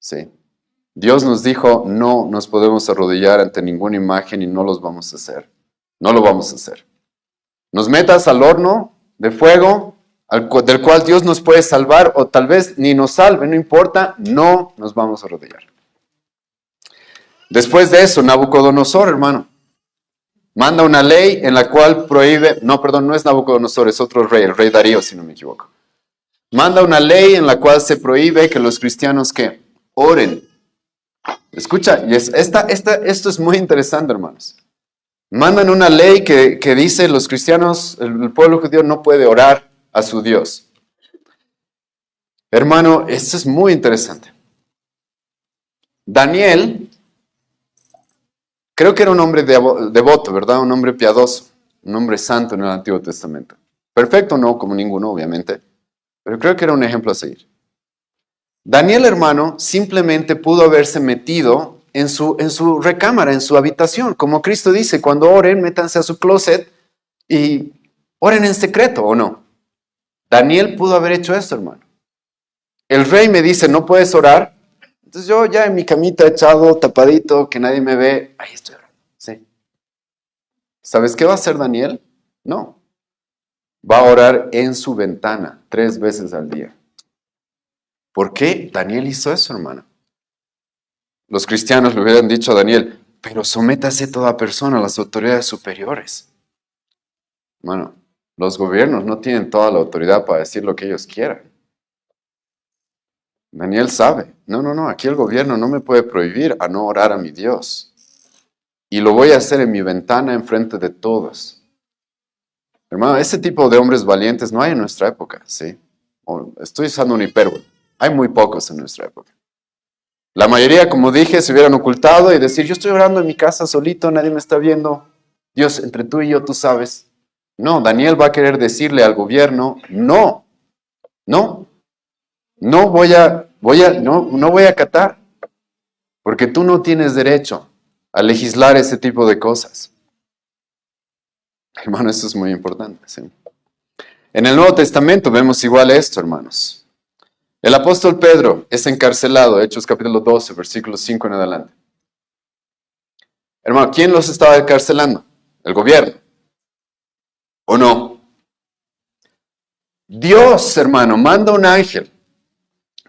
¿sí? Dios nos dijo, no nos podemos arrodillar ante ninguna imagen y no los vamos a hacer. No lo vamos a hacer. Nos metas al horno de fuego del cual Dios nos puede salvar o tal vez ni nos salve, no importa, no nos vamos a arrodillar. Después de eso, Nabucodonosor, hermano, manda una ley en la cual prohíbe, no, perdón, no es Nabucodonosor, es otro rey, el rey Darío, si no me equivoco. Manda una ley en la cual se prohíbe que los cristianos que oren. Escucha, y esto es muy interesante, hermanos. Mandan una ley que dice los cristianos, el pueblo judío no puede orar a su Dios. Hermano, esto es muy interesante. Daniel, creo que era un hombre devoto, ¿verdad? Un hombre piadoso, un hombre santo en el Antiguo Testamento. Perfecto no, como ninguno, obviamente, pero creo que era un ejemplo a seguir. Daniel, hermano, simplemente pudo haberse metido en su recámara, en su habitación. Como Cristo dice, cuando oren, métanse a su closet y oren en secreto, ¿o no? Daniel pudo haber hecho esto, hermano. El rey me dice, no puedes orar. Entonces yo ya en mi camita echado, tapadito, que nadie me ve, ahí estoy orando. ¿Sí? ¿Sabes qué va a hacer Daniel? No. Va a orar en su ventana 3 veces al día. ¿Por qué Daniel hizo eso, hermano? Los cristianos le hubieran dicho a Daniel, pero sométase toda persona a las autoridades superiores. Hermano, los gobiernos no tienen toda la autoridad para decir lo que ellos quieran. Daniel sabe, no, aquí el gobierno no me puede prohibir a no orar a mi Dios. Y lo voy a hacer en mi ventana enfrente de todos. Hermano, ese tipo de hombres valientes no hay en nuestra época, ¿sí? Estoy usando un hipérbole. Hay muy pocos en nuestra época. La mayoría, como dije, se hubieran ocultado y decir, yo estoy orando en mi casa solito, nadie me está viendo. Dios, entre tú y yo, tú sabes. No, Daniel va a querer decirle al gobierno, no voy a acatar, porque tú no tienes derecho a legislar ese tipo de cosas. Hermano, eso es muy importante, ¿sí? En el Nuevo Testamento vemos igual esto, hermanos. El apóstol Pedro es encarcelado, Hechos capítulo 12, versículos 5 en adelante. Hermano, ¿quién los estaba encarcelando? ¿El gobierno? ¿O no? Dios, hermano, manda un ángel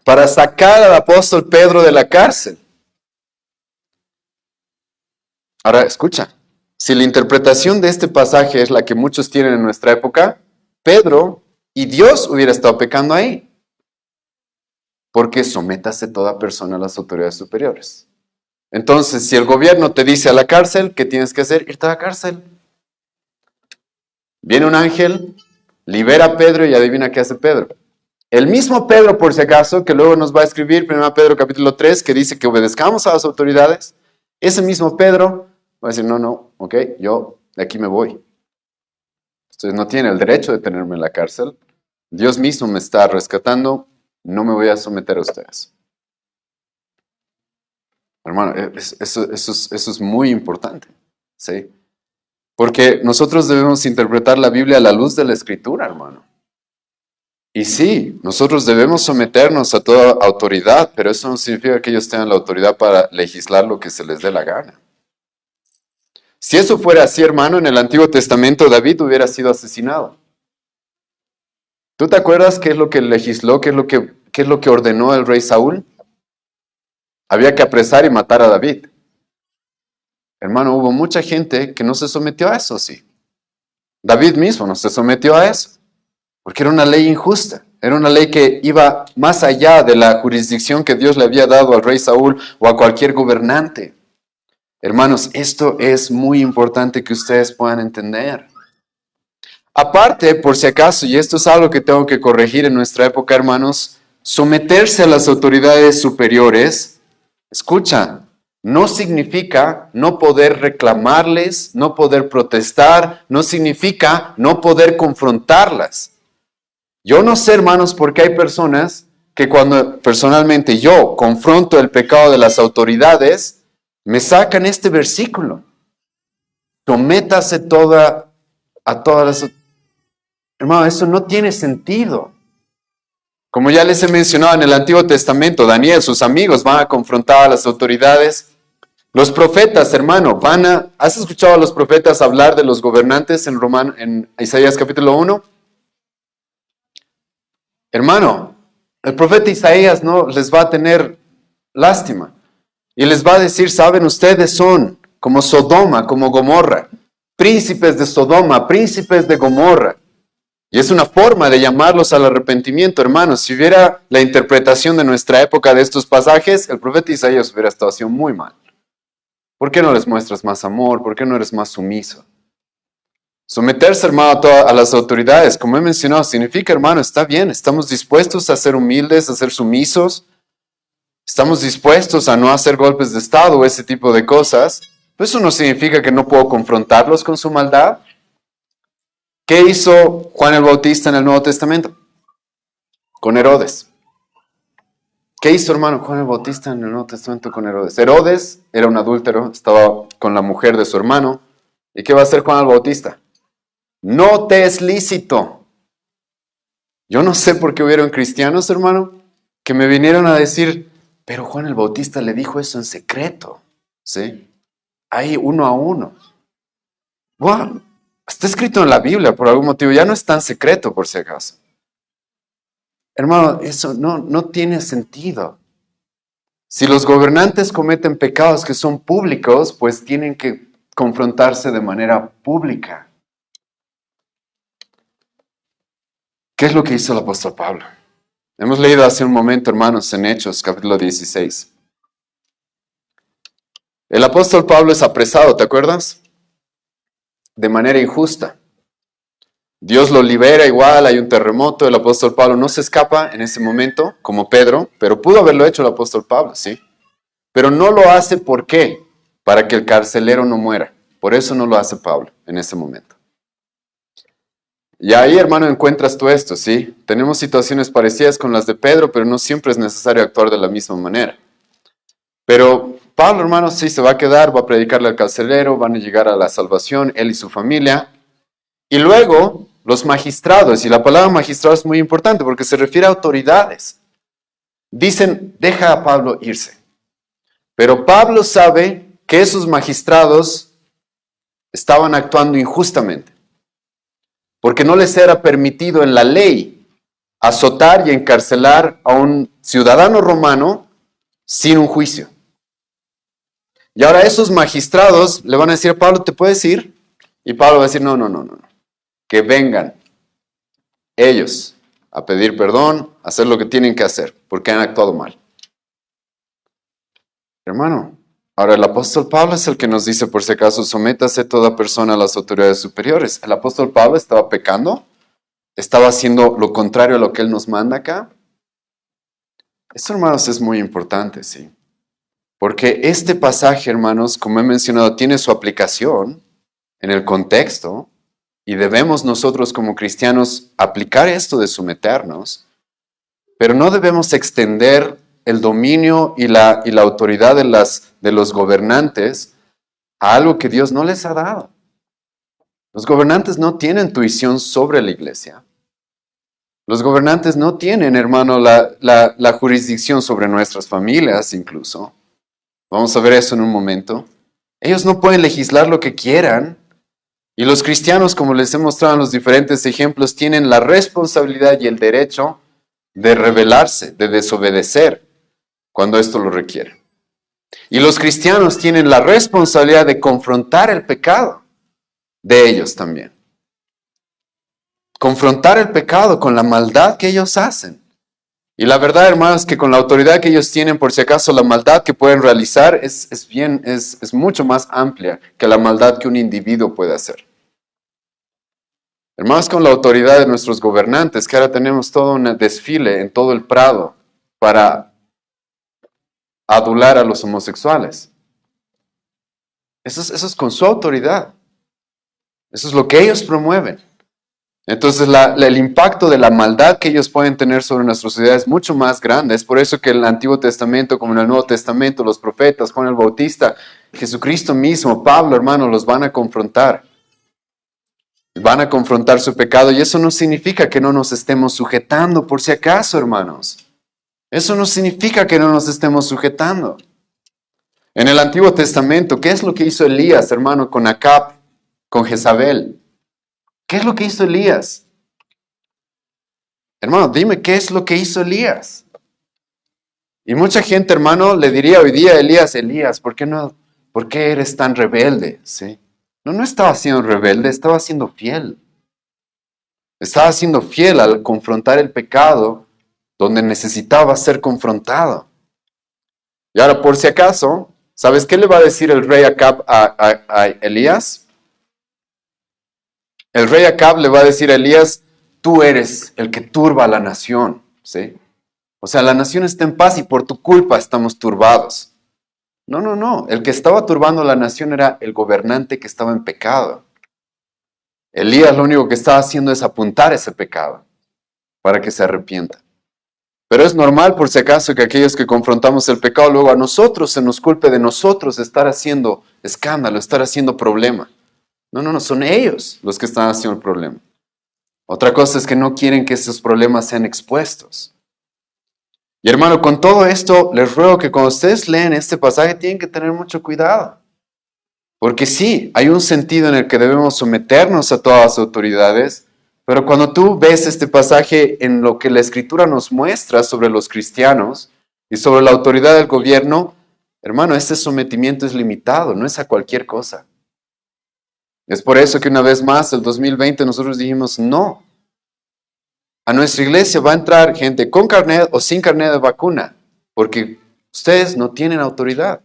para sacar al apóstol Pedro de la cárcel. Ahora, escucha, si la interpretación de este pasaje es la que muchos tienen en nuestra época, Pedro y Dios hubiera estado pecando ahí. Porque sométase toda persona a las autoridades superiores. Entonces, si el gobierno te dice a la cárcel, ¿qué tienes que hacer? Irte a la cárcel. Viene un ángel, libera a Pedro y adivina qué hace Pedro. El mismo Pedro, por si acaso, que luego nos va a escribir 1 Pedro capítulo 3, que dice que obedezcamos a las autoridades, ese mismo Pedro va a decir, no, ok, yo de aquí me voy. Ustedes no tienen el derecho de tenerme en la cárcel. Dios mismo me está rescatando, no me voy a someter a ustedes. Hermano, eso es muy importante, ¿sí? Porque nosotros debemos interpretar la Biblia a la luz de la Escritura, hermano. Y sí, nosotros debemos someternos a toda autoridad, pero eso no significa que ellos tengan la autoridad para legislar lo que se les dé la gana. Si eso fuera así, hermano, en el Antiguo Testamento David hubiera sido asesinado. ¿Tú te acuerdas qué es lo que legisló, qué es lo que ordenó el rey Saúl? Había que apresar y matar a David. Hermano, hubo mucha gente que no se sometió a eso, sí. David mismo no se sometió a eso, porque era una ley injusta. Era una ley que iba más allá de la jurisdicción que Dios le había dado al rey Saúl o a cualquier gobernante. Hermanos, esto es muy importante que ustedes puedan entender. Aparte, por si acaso, y esto es algo que tengo que corregir en nuestra época, hermanos, someterse a las autoridades superiores, escucha, no significa no poder reclamarles, no poder protestar, no significa no poder confrontarlas. Yo no sé, hermanos, por qué hay personas que cuando personalmente yo confronto el pecado de las autoridades, me sacan este versículo. Sométase a todas las... Hermano, eso no tiene sentido. Como ya les he mencionado en el Antiguo Testamento, Daniel, sus amigos van a confrontar a las autoridades. Los profetas, hermano, ¿has escuchado a los profetas hablar de los gobernantes en Isaías capítulo 1? Hermano, el profeta Isaías no les va a tener lástima y les va a decir, saben, ustedes son como Sodoma, como Gomorra, príncipes de Sodoma, príncipes de Gomorra. Y es una forma de llamarlos al arrepentimiento, hermanos. Si hubiera la interpretación de nuestra época de estos pasajes, el profeta Isaías hubiera estado haciendo muy mal. ¿Por qué no les muestras más amor? ¿Por qué no eres más sumiso? Someterse, hermano, a las autoridades, como he mencionado, significa, hermano, está bien, estamos dispuestos a ser humildes, a ser sumisos, estamos dispuestos a no hacer golpes de Estado o ese tipo de cosas, pero eso no significa que no puedo confrontarlos con su maldad. ¿Qué hizo Juan el Bautista en el Nuevo Testamento? Con Herodes. ¿Qué hizo, hermano, Juan el Bautista en el Nuevo Testamento con Herodes? Herodes era un adúltero, estaba con la mujer de su hermano. ¿Y qué va a hacer Juan el Bautista? No te es lícito. Yo no sé por qué hubieron cristianos, hermano, que me vinieron a decir, pero Juan el Bautista le dijo eso en secreto, ¿sí? Ahí, uno a uno. Bueno, está escrito en la Biblia por algún motivo, ya no es tan secreto por si acaso. Hermano, eso no tiene sentido. Si los gobernantes cometen pecados que son públicos, pues tienen que confrontarse de manera pública. ¿Qué es lo que hizo el apóstol Pablo? Hemos leído hace un momento, hermanos, en Hechos, capítulo 16. El apóstol Pablo es apresado, ¿te acuerdas? De manera injusta. Dios lo libera igual, hay un terremoto, el apóstol Pablo no se escapa en ese momento, como Pedro, pero pudo haberlo hecho el apóstol Pablo, ¿sí? Pero no lo hace, ¿por qué? Para que el carcelero no muera. Por eso no lo hace Pablo en ese momento. Y ahí, hermano, encuentras tú esto, ¿sí? Tenemos situaciones parecidas con las de Pedro, pero no siempre es necesario actuar de la misma manera. Pero Pablo, hermano, sí se va a quedar, va a predicarle al carcelero, van a llegar a la salvación, él y su familia. Y luego, los magistrados, y la palabra magistrado es muy importante porque se refiere a autoridades. Dicen, deja a Pablo irse. Pero Pablo sabe que esos magistrados estaban actuando injustamente, porque no les era permitido en la ley azotar y encarcelar a un ciudadano romano sin un juicio. Y ahora esos magistrados le van a decir a Pablo, ¿te puedes ir? Y Pablo va a decir, no. Que vengan ellos a pedir perdón, a hacer lo que tienen que hacer, porque han actuado mal. Hermano, ahora el apóstol Pablo es el que nos dice, por si acaso, sométase toda persona a las autoridades superiores. El apóstol Pablo estaba pecando, estaba haciendo lo contrario a lo que él nos manda acá. Esto, hermanos, es muy importante, sí. Porque este pasaje, hermanos, como he mencionado, tiene su aplicación en el contexto y debemos nosotros como cristianos aplicar esto de someternos, pero no debemos extender el dominio y la autoridad de los gobernantes a algo que Dios no les ha dado. Los gobernantes no tienen tuición sobre la iglesia. Los gobernantes no tienen, hermano, la jurisdicción sobre nuestras familias incluso. Vamos a ver eso en un momento. Ellos no pueden legislar lo que quieran. Y los cristianos, como les he mostrado en los diferentes ejemplos, tienen la responsabilidad y el derecho de rebelarse, de desobedecer cuando esto lo requiere. Y los cristianos tienen la responsabilidad de confrontar el pecado de ellos también. Confrontar el pecado con la maldad que ellos hacen. Y la verdad, hermanos, es que con la autoridad que ellos tienen, por si acaso, la maldad que pueden realizar es mucho más amplia que la maldad que un individuo puede hacer. Hermanos, con la autoridad de nuestros gobernantes, que ahora tenemos todo un desfile en todo el Prado para adular a los homosexuales. Eso es con su autoridad. Eso es lo que ellos promueven. Entonces el impacto de la maldad que ellos pueden tener sobre nuestra sociedad es mucho más grande. Es por eso que en el Antiguo Testamento, como en el Nuevo Testamento, los profetas, Juan el Bautista, Jesucristo mismo, Pablo, hermano, los van a confrontar. Van a confrontar su pecado y eso no significa que no nos estemos sujetando, por si acaso, hermanos. Eso no significa que no nos estemos sujetando. En el Antiguo Testamento, ¿qué es lo que hizo Elías, hermano, con Acab, con Jezabel? ¿Qué es lo que hizo Elías? Hermano, dime, ¿qué es lo que hizo Elías? Y mucha gente, hermano, le diría hoy día a Elías, Elías, ¿por qué eres tan rebelde? ¿Sí? No estaba siendo rebelde, estaba siendo fiel. Estaba siendo fiel al confrontar el pecado donde necesitaba ser confrontado. Y ahora, por si acaso, ¿sabes qué le va a decir el rey Acab a Elías? El rey Acab le va a decir a Elías, tú eres el que turba a la nación, ¿sí? O sea, la nación está en paz y por tu culpa estamos turbados. No. El que estaba turbando la nación era el gobernante que estaba en pecado. Elías lo único que estaba haciendo es apuntar ese pecado para que se arrepienta. Pero es normal, por si acaso, que aquellos que confrontamos el pecado, luego a nosotros se nos culpe de nosotros estar haciendo escándalo, estar haciendo problema. No, son ellos los que están haciendo el problema. Otra cosa es que no quieren que esos problemas sean expuestos. Y hermano, con todo esto, les ruego que cuando ustedes leen este pasaje tienen que tener mucho cuidado. Porque sí, hay un sentido en el que debemos someternos a todas las autoridades, pero cuando tú ves este pasaje en lo que la Escritura nos muestra sobre los cristianos y sobre la autoridad del gobierno, hermano, este sometimiento es limitado, no es a cualquier cosa. Es por eso que una vez más, el 2020, nosotros dijimos no. A nuestra iglesia va a entrar gente con carnet o sin carnet de vacuna, porque ustedes no tienen autoridad.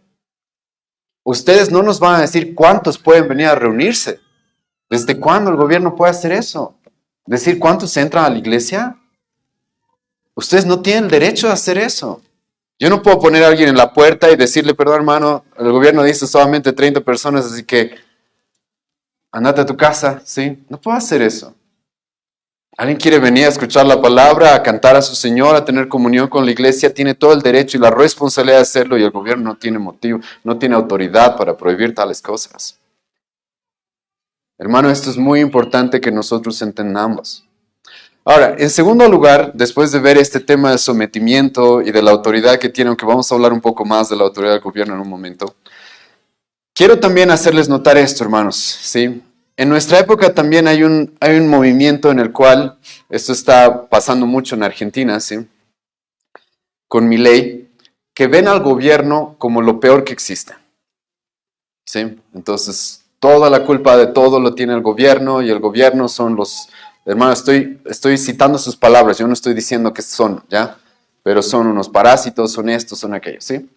Ustedes no nos van a decir cuántos pueden venir a reunirse. ¿Desde cuándo el gobierno puede hacer eso? ¿Decir cuántos entran a la iglesia? Ustedes no tienen el derecho a hacer eso. Yo no puedo poner a alguien en la puerta y decirle, perdón hermano, el gobierno dice solamente 30 personas, así que andate a tu casa, ¿sí? No puedo hacer eso. Alguien quiere venir a escuchar la palabra, a cantar a su Señor, a tener comunión con la iglesia, tiene todo el derecho y la responsabilidad de hacerlo y el gobierno no tiene motivo, no tiene autoridad para prohibir tales cosas. Hermano, esto es muy importante que nosotros entendamos. Ahora, en segundo lugar, después de ver este tema de sometimiento y de la autoridad que tiene, aunque vamos a hablar un poco más de la autoridad del gobierno en un momento, quiero también hacerles notar esto, hermanos, ¿sí? En nuestra época también hay un movimiento en el cual, esto está pasando mucho en Argentina, ¿sí? Con Milei, que ven al gobierno como lo peor que existe, ¿sí? Entonces, toda la culpa de todo lo tiene el gobierno y el gobierno son los... Hermano, estoy citando sus palabras, yo no estoy diciendo que son, ¿ya? Pero son unos parásitos, son estos, son aquellos, ¿sí?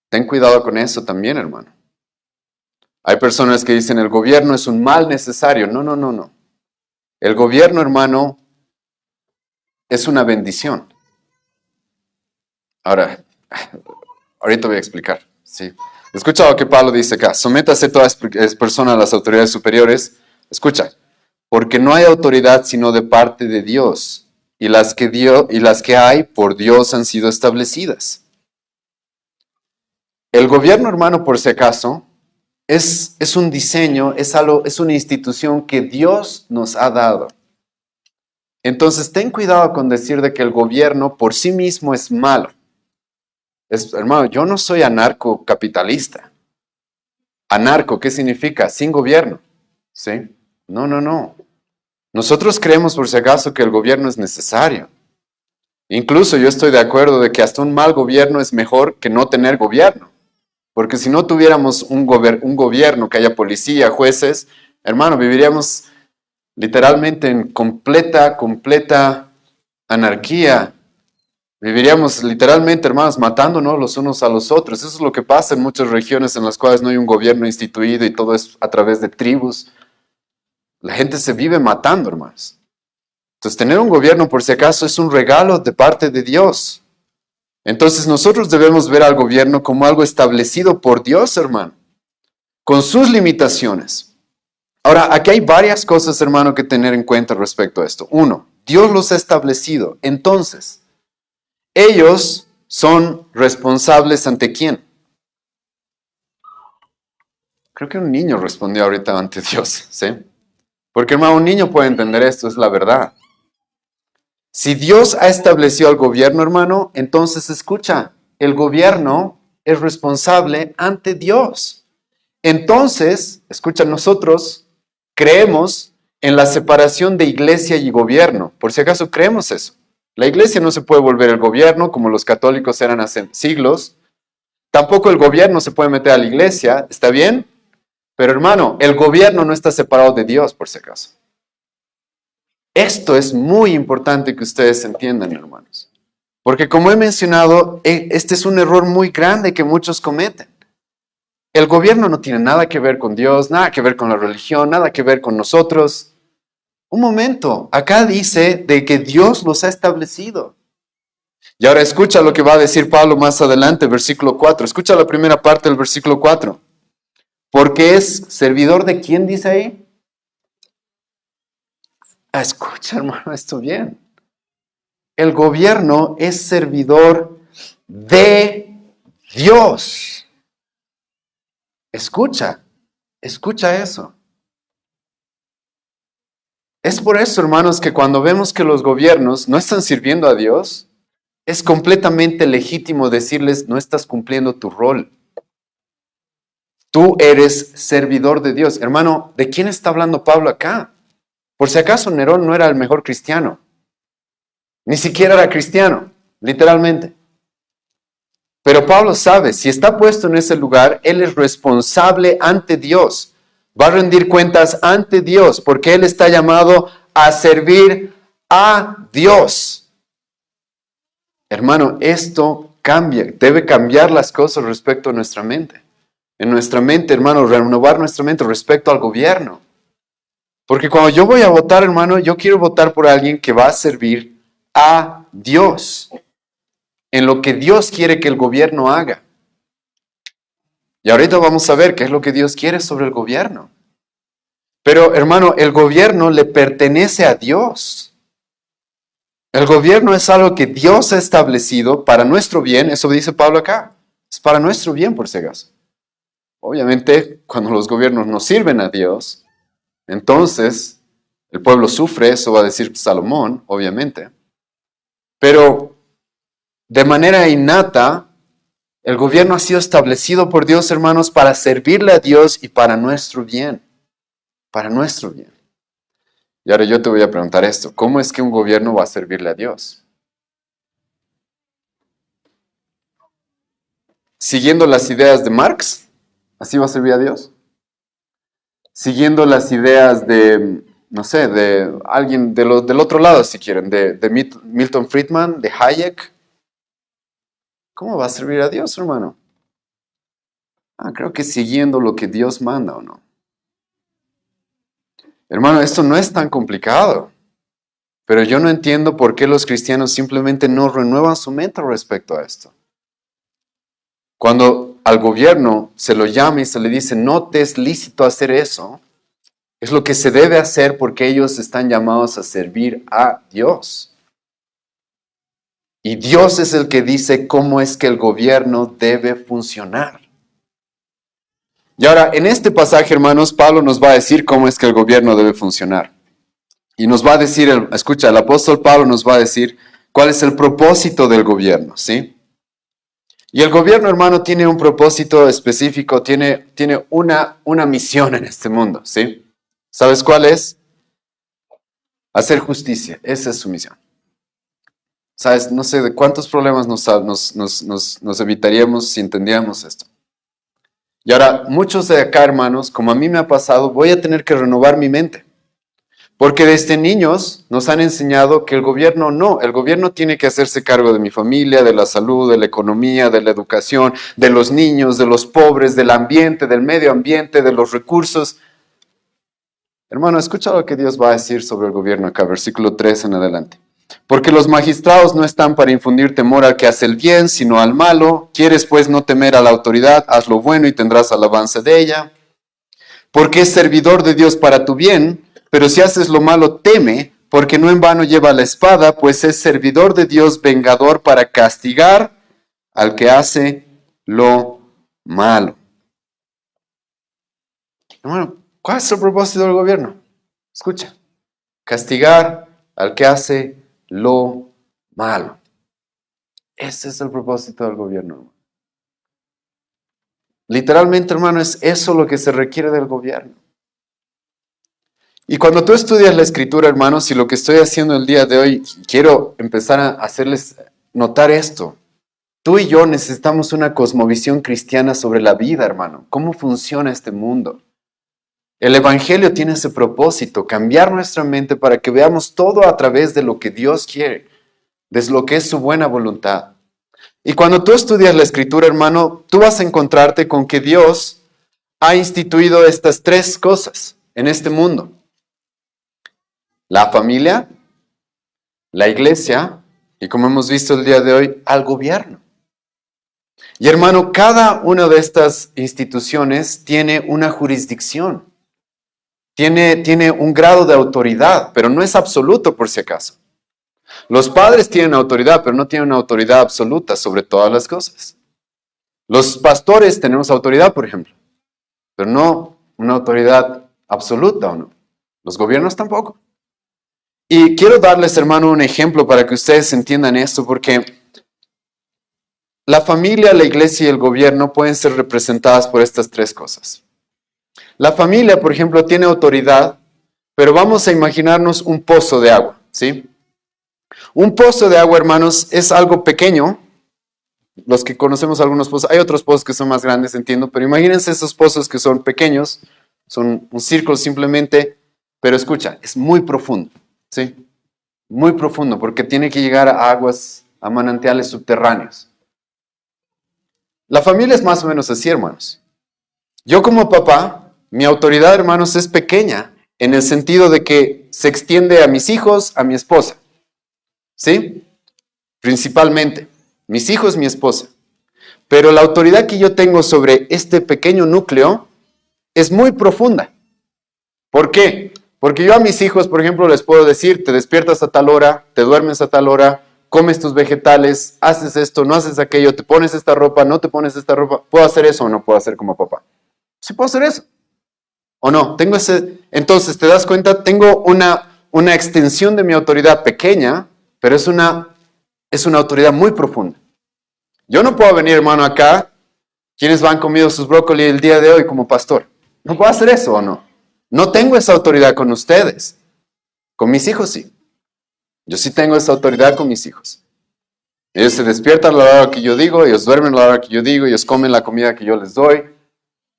Ten cuidado con eso también, hermano. Hay personas que dicen el gobierno es un mal necesario. No. El gobierno, hermano, es una bendición. Ahora, ahorita voy a explicar, ¿sí? Escucha lo que Pablo dice acá. Sométase toda persona a las autoridades superiores. Escucha. Porque no hay autoridad sino de parte de Dios, y las que hay por Dios han sido establecidas. El gobierno, hermano, por si acaso, es un diseño, es una institución que Dios nos ha dado. Entonces, ten cuidado con decir de que el gobierno por sí mismo es malo. Hermano, yo no soy anarcocapitalista. Anarco, ¿qué significa? Sin gobierno. ¿Sí? No. Nosotros creemos, por si acaso, que el gobierno es necesario. Incluso yo estoy de acuerdo de que hasta un mal gobierno es mejor que no tener gobierno. Porque si no tuviéramos un gobierno que haya policía, jueces, hermano, viviríamos literalmente en completa anarquía. Viviríamos literalmente, hermanos, matándonos los unos a los otros. Eso es lo que pasa en muchas regiones en las cuales no hay un gobierno instituido y todo es a través de tribus. La gente se vive matando, hermanos. Entonces, tener un gobierno, por si acaso, es un regalo de parte de Dios. Entonces, nosotros debemos ver al gobierno como algo establecido por Dios, hermano, con sus limitaciones. Ahora, aquí hay varias cosas, hermano, que tener en cuenta respecto a esto. Uno, Dios los ha establecido. Entonces, ellos son responsables ante quién. Creo que un niño respondió ahorita ante Dios, ¿sí? Porque, hermano, un niño puede entender esto, es la verdad. Si Dios ha establecido al gobierno, hermano, entonces escucha, el gobierno es responsable ante Dios. Entonces, escucha, nosotros creemos en la separación de iglesia y gobierno. Por si acaso creemos eso. La iglesia no se puede volver el gobierno como los católicos eran hace siglos. Tampoco el gobierno se puede meter a la iglesia, ¿está bien? Pero hermano, el gobierno no está separado de Dios, por si acaso. Esto es muy importante que ustedes entiendan, hermanos. Porque como he mencionado, este es un error muy grande que muchos cometen. El gobierno no tiene nada que ver con Dios, nada que ver con la religión, nada que ver con nosotros. Un momento, acá dice de que Dios los ha establecido. Y ahora escucha lo que va a decir Pablo más adelante, versículo 4. Escucha la primera parte del versículo 4. Porque es servidor de quién dice ahí. Escucha, hermano, esto bien. El gobierno es servidor de Dios. Escucha eso. Es por eso, hermanos, que cuando vemos que los gobiernos no están sirviendo a Dios, es completamente legítimo decirles, no estás cumpliendo tu rol. Tú eres servidor de Dios. Hermano, ¿de quién está hablando Pablo acá? Por si acaso Nerón no era el mejor cristiano. Ni siquiera era cristiano, literalmente. Pero Pablo sabe, si está puesto en ese lugar, él es responsable ante Dios. Va a rendir cuentas ante Dios, porque él está llamado a servir a Dios. Hermano, esto cambia, debe cambiar las cosas respecto a nuestra mente. En nuestra mente, hermano, renovar nuestra mente respecto al gobierno. Porque cuando yo voy a votar, hermano, yo quiero votar por alguien que va a servir a Dios, en lo que Dios quiere que el gobierno haga. Y ahorita vamos a ver qué es lo que Dios quiere sobre el gobierno. Pero, hermano, el gobierno le pertenece a Dios. El gobierno es algo que Dios ha establecido para nuestro bien, eso dice Pablo acá. Es para nuestro bien, por si acaso. Obviamente, cuando los gobiernos no sirven a Dios, entonces el pueblo sufre, eso va a decir Salomón, obviamente. Pero de manera innata, el gobierno ha sido establecido por Dios, hermanos, para servirle a Dios y para nuestro bien. Para nuestro bien. Y ahora yo te voy a preguntar esto, ¿cómo es que un gobierno va a servirle a Dios? ¿Siguiendo las ideas de Marx? ¿Así va a servir a Dios? ¿Siguiendo las ideas de, no sé, de alguien del otro lado, si quieren, de Milton Friedman, de Hayek? ¿Cómo va a servir a Dios, hermano? Creo que siguiendo lo que Dios manda, ¿o no? Hermano, esto no es tan complicado. Pero yo no entiendo por qué los cristianos simplemente no renuevan su mente respecto a esto. Cuando al gobierno se lo llama y se le dice, no te es lícito hacer eso, es lo que se debe hacer porque ellos están llamados a servir a Dios. Y Dios es el que dice cómo es que el gobierno debe funcionar. Y ahora, en este pasaje, hermanos, Pablo nos va a decir cómo es que el gobierno debe funcionar. Y nos va a decir, escucha, el apóstol Pablo nos va a decir cuál es el propósito del gobierno, ¿sí? Y el gobierno, hermano, tiene un propósito específico, tiene una misión en este mundo, ¿sí? ¿Sabes cuál es? Hacer justicia, esa es su misión. ¿Sabes? No sé de cuántos problemas nos evitaríamos si entendíamos esto. Y ahora, muchos de acá, hermanos, como a mí me ha pasado, voy a tener que renovar mi mente. Porque desde niños nos han enseñado que el gobierno tiene que hacerse cargo de mi familia, de la salud, de la economía, de la educación, de los niños, de los pobres, del ambiente, del medio ambiente, de los recursos. Hermano, escucha lo que Dios va a decir sobre el gobierno acá, versículo 3 en adelante. Porque los magistrados no están para infundir temor al que hace el bien, sino al malo. ¿Quieres pues no temer a la autoridad? Haz lo bueno y tendrás alabanza de ella. Porque es servidor de Dios para tu bien. Pero si haces lo malo, teme, porque no en vano lleva la espada, pues es servidor de Dios, vengador para castigar al que hace lo malo. Hermano, ¿cuál es el propósito del gobierno? Escucha, castigar al que hace lo malo. Ese es el propósito del gobierno, hermano. Literalmente, hermano, es eso lo que se requiere del gobierno. Y cuando tú estudias la escritura, hermanos, y lo que estoy haciendo el día de hoy, quiero empezar a hacerles notar esto. Tú y yo necesitamos una cosmovisión cristiana sobre la vida, hermano. ¿Cómo funciona este mundo? El Evangelio tiene ese propósito, cambiar nuestra mente para que veamos todo a través de lo que Dios quiere, de lo que es su buena voluntad. Y cuando tú estudias la escritura, hermano, tú vas a encontrarte con que Dios ha instituido estas tres cosas en este mundo. La familia, la iglesia y, como hemos visto el día de hoy, al gobierno. Y hermano, cada una de estas instituciones tiene una jurisdicción, tiene un grado de autoridad, pero no es absoluto por si acaso. Los padres tienen autoridad, pero no tienen una autoridad absoluta sobre todas las cosas. Los pastores tenemos autoridad, por ejemplo, pero no una autoridad absoluta, ¿o no? Los gobiernos tampoco. Y quiero darles, hermano, un ejemplo para que ustedes entiendan esto, porque la familia, la iglesia y el gobierno pueden ser representadas por estas tres cosas. La familia, por ejemplo, tiene autoridad, pero vamos a imaginarnos un pozo de agua, ¿sí? Un pozo de agua, hermanos, es algo pequeño. Los que conocemos algunos pozos, hay otros pozos que son más grandes, entiendo, pero imagínense esos pozos que son pequeños, son un círculo simplemente, pero escucha, es muy profundo, ¿sí? Muy profundo, porque tiene que llegar a aguas, a manantiales subterráneos. La familia es más o menos así, hermanos. Yo como papá, mi autoridad, hermanos, es pequeña, en el sentido de que se extiende a mis hijos, a mi esposa, ¿sí? Principalmente, mis hijos, mi esposa. Pero la autoridad que yo tengo sobre este pequeño núcleo es muy profunda. ¿Por qué? Porque yo a mis hijos, por ejemplo, les puedo decir, te despiertas a tal hora, te duermes a tal hora, comes tus vegetales, haces esto, no haces aquello, te pones esta ropa, no te pones esta ropa. ¿Puedo hacer eso o no puedo hacer como papá? Sí puedo hacer eso. ¿O no? Tengo ese. Entonces, ¿te das cuenta? Tengo una extensión de mi autoridad pequeña, pero es una autoridad muy profunda. Yo no puedo venir, hermano, acá, quienes van comiendo sus brócoli el día de hoy como pastor. No puedo hacer eso, ¿o no? No tengo esa autoridad con ustedes. Con mis hijos sí. Yo sí tengo esa autoridad con mis hijos. Ellos se despiertan a la hora que yo digo, ellos duermen a la hora que yo digo, ellos comen la comida que yo les doy.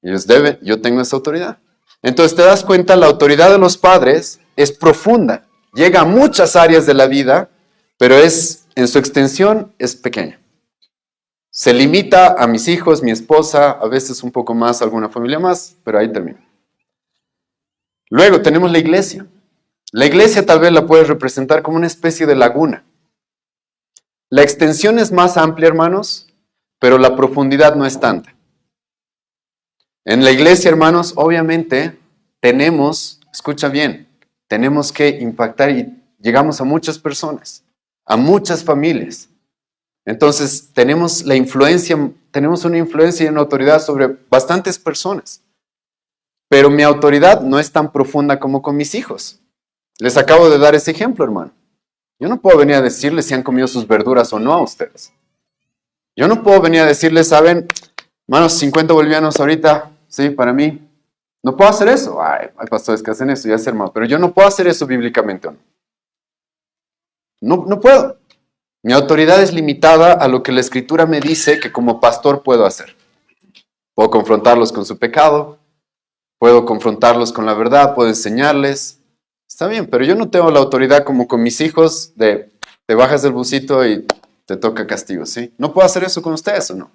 Ellos deben, yo tengo esa autoridad. Entonces te das cuenta, la autoridad de los padres es profunda. Llega a muchas áreas de la vida, pero en su extensión es pequeña. Se limita a mis hijos, mi esposa, a veces un poco más, alguna familia más, pero ahí termina. Luego tenemos la iglesia. La iglesia tal vez la puedes representar como una especie de laguna. La extensión es más amplia, hermanos, pero la profundidad no es tanta. En la iglesia, hermanos, obviamente tenemos, escucha bien, tenemos que impactar y llegamos a muchas personas, a muchas familias. Entonces tenemos una influencia y una autoridad sobre bastantes personas. Pero mi autoridad no es tan profunda como con mis hijos. Les acabo de dar ese ejemplo, hermano. Yo no puedo venir a decirles si han comido sus verduras o no a ustedes. Yo no puedo venir a decirles, ¿saben? Hermanos, 50 bolivianos ahorita, sí, para mí. No puedo hacer eso. Hay pastores que hacen eso, ya sé, hermano. Pero yo no puedo hacer eso bíblicamente, ¿o no? No puedo. Mi autoridad es limitada a lo que la Escritura me dice que como pastor puedo hacer. Puedo confrontarlos con su pecado, puedo confrontarlos con la verdad, puedo enseñarles. Está bien, pero yo no tengo la autoridad como con mis hijos de te bajas del busito y te toca castigo, ¿sí? No puedo hacer eso con ustedes, ¿o no?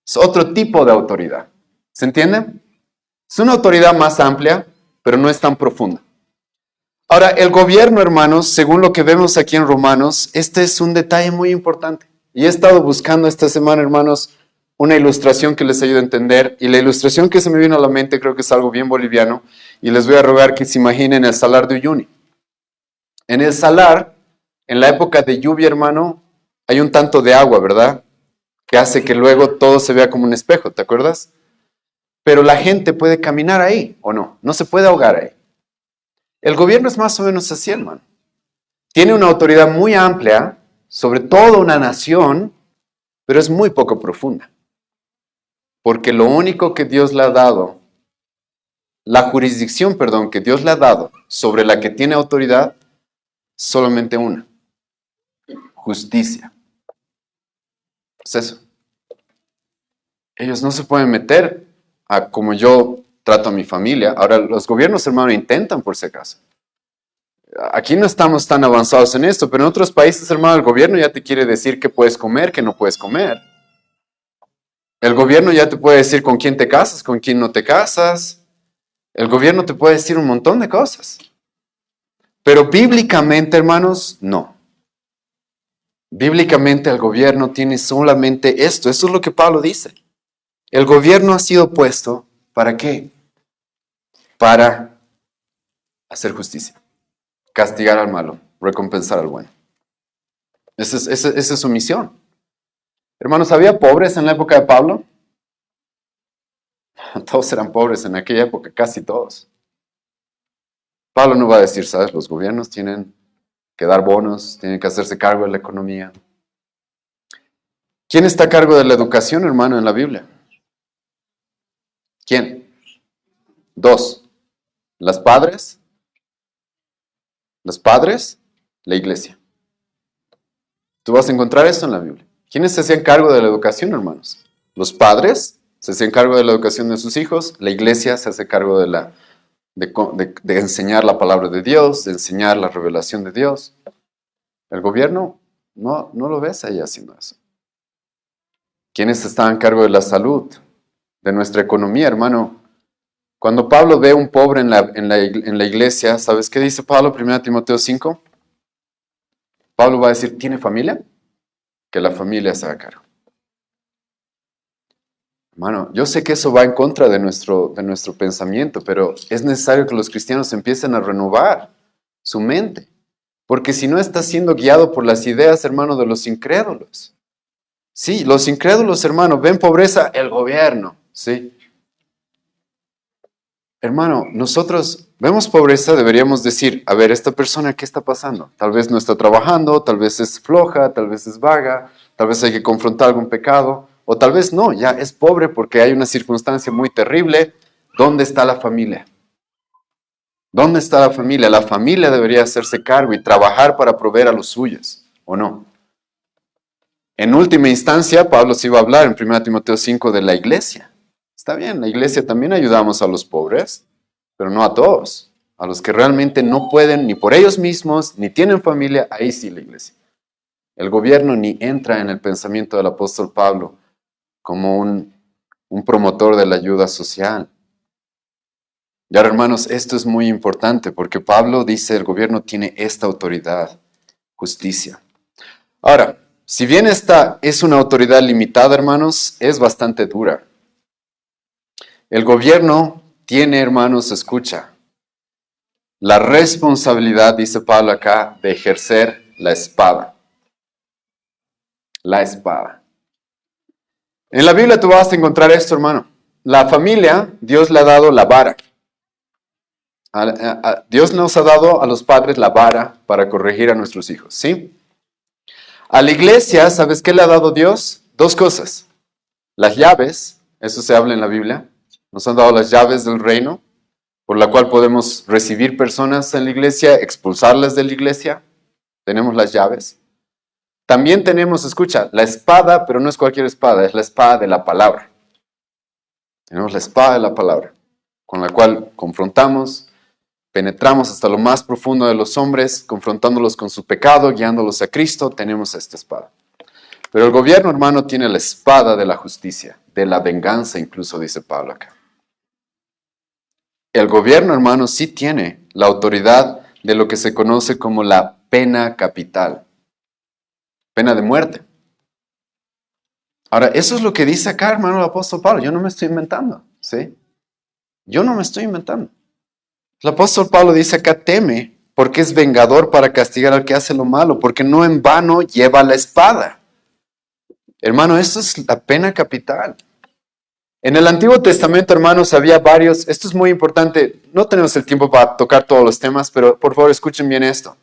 Es otro tipo de autoridad. ¿Se entiende? Es una autoridad más amplia, pero no es tan profunda. Ahora, el gobierno, hermanos, según lo que vemos aquí en Romanos, este es un detalle muy importante. Y he estado buscando esta semana, hermanos, una ilustración que les ayude a entender. Y la ilustración que se me vino a la mente creo que es algo bien boliviano. Y les voy a rogar que se imaginen el salar de Uyuni. En el salar, en la época de lluvia, hermano, hay un tanto de agua, ¿verdad? Que hace que luego todo se vea como un espejo, ¿te acuerdas? Pero la gente puede caminar ahí, ¿o no? No se puede ahogar ahí. El gobierno es más o menos así, hermano. Tiene una autoridad muy amplia sobre toda una nación, pero es muy poco profunda. Porque lo único que Dios le ha dado, la jurisdicción, perdón, que Dios le ha dado sobre la que tiene autoridad, solamente una: justicia. Es eso. Ellos no se pueden meter a como yo trato a mi familia. Ahora, los gobiernos, hermano, intentan por si acaso. Aquí no estamos tan avanzados en esto, pero en otros países, hermano, el gobierno ya te quiere decir qué puedes comer, qué no puedes comer. El gobierno ya te puede decir con quién te casas, con quién no te casas. El gobierno te puede decir un montón de cosas. Pero bíblicamente, hermanos, no. Bíblicamente el gobierno tiene solamente esto. Eso es lo que Pablo dice. El gobierno ha sido puesto, ¿para qué? Para hacer justicia, castigar al malo, recompensar al bueno. Esa es su misión. Hermanos, ¿había pobres en la época de Pablo? Todos eran pobres en aquella época, casi todos. Pablo no va a decir, ¿sabes? Los gobiernos tienen que dar bonos, tienen que hacerse cargo de la economía. ¿Quién está a cargo de la educación, hermano, en la Biblia? ¿Quién? Dos. ¿Los padres? ¿Los padres? La iglesia. Tú vas a encontrar eso en la Biblia. ¿Quiénes se hacían cargo de la educación, hermanos? Los padres se hacían cargo de la educación de sus hijos. La iglesia se hace cargo de enseñar la palabra de Dios, de enseñar la revelación de Dios. El gobierno no lo ves ahí haciendo eso. ¿Quiénes están a cargo de la salud, de nuestra economía, hermano? Cuando Pablo ve a un pobre en la iglesia, ¿sabes qué dice Pablo? 1 Timoteo 5. Pablo va a decir, ¿tiene familia? Que la familia se haga cargo. Hermano, yo sé que eso va en contra de nuestro pensamiento, pero es necesario que los cristianos empiecen a renovar su mente. Porque si no, está siendo guiado por las ideas, hermano, de los incrédulos. Sí, los incrédulos, hermano, ven pobreza, el gobierno, ¿sí? Hermano, nosotros vemos pobreza, deberíamos decir, a ver, esta persona, ¿qué está pasando? Tal vez no está trabajando, tal vez es floja, tal vez es vaga, tal vez hay que confrontar algún pecado, o tal vez no, ya es pobre porque hay una circunstancia muy terrible. ¿Dónde está la familia? ¿Dónde está la familia? La familia debería hacerse cargo y trabajar para proveer a los suyos, ¿o no? En última instancia, Pablo se iba a hablar en 1 Timoteo 5 de la iglesia. Está bien, la iglesia también ayudamos a los pobres, pero no a todos. A los que realmente no pueden ni por ellos mismos, ni tienen familia, ahí sí la iglesia. El gobierno ni entra en el pensamiento del apóstol Pablo como un promotor de la ayuda social. Y ahora, hermanos, esto es muy importante porque Pablo dice el gobierno tiene esta autoridad, justicia. Ahora, si bien esta es una autoridad limitada, hermanos, es bastante dura. El gobierno tiene, hermanos, escucha, la responsabilidad, dice Pablo acá, de ejercer la espada. La espada. En la Biblia tú vas a encontrar esto, hermano. La familia, Dios le ha dado la vara. Dios nos ha dado a los padres la vara para corregir a nuestros hijos, ¿sí? A la iglesia, ¿sabes qué le ha dado Dios? Dos cosas. Las llaves, eso se habla en la Biblia. Nos han dado las llaves del reino, por la cual podemos recibir personas en la iglesia, expulsarlas de la iglesia. Tenemos las llaves. También tenemos, escucha, la espada, pero no es cualquier espada, es la espada de la palabra. Tenemos la espada de la palabra, con la cual confrontamos, penetramos hasta lo más profundo de los hombres, confrontándolos con su pecado, guiándolos a Cristo. Tenemos esta espada. Pero el gobierno, hermano, tiene la espada de la justicia, de la venganza, incluso dice Pablo acá. El gobierno, hermano, sí tiene la autoridad de lo que se conoce como la pena capital, pena de muerte. Ahora, eso es lo que dice acá, hermano, el apóstol Pablo. Yo no me estoy inventando, ¿sí? Yo no me estoy inventando. El apóstol Pablo dice acá, teme, porque es vengador para castigar al que hace lo malo, porque no en vano lleva la espada. Hermano, esto es la pena capital. En el Antiguo Testamento, hermanos, había varios, esto es muy importante, no tenemos el tiempo para tocar todos los temas, pero por favor escuchen bien esto.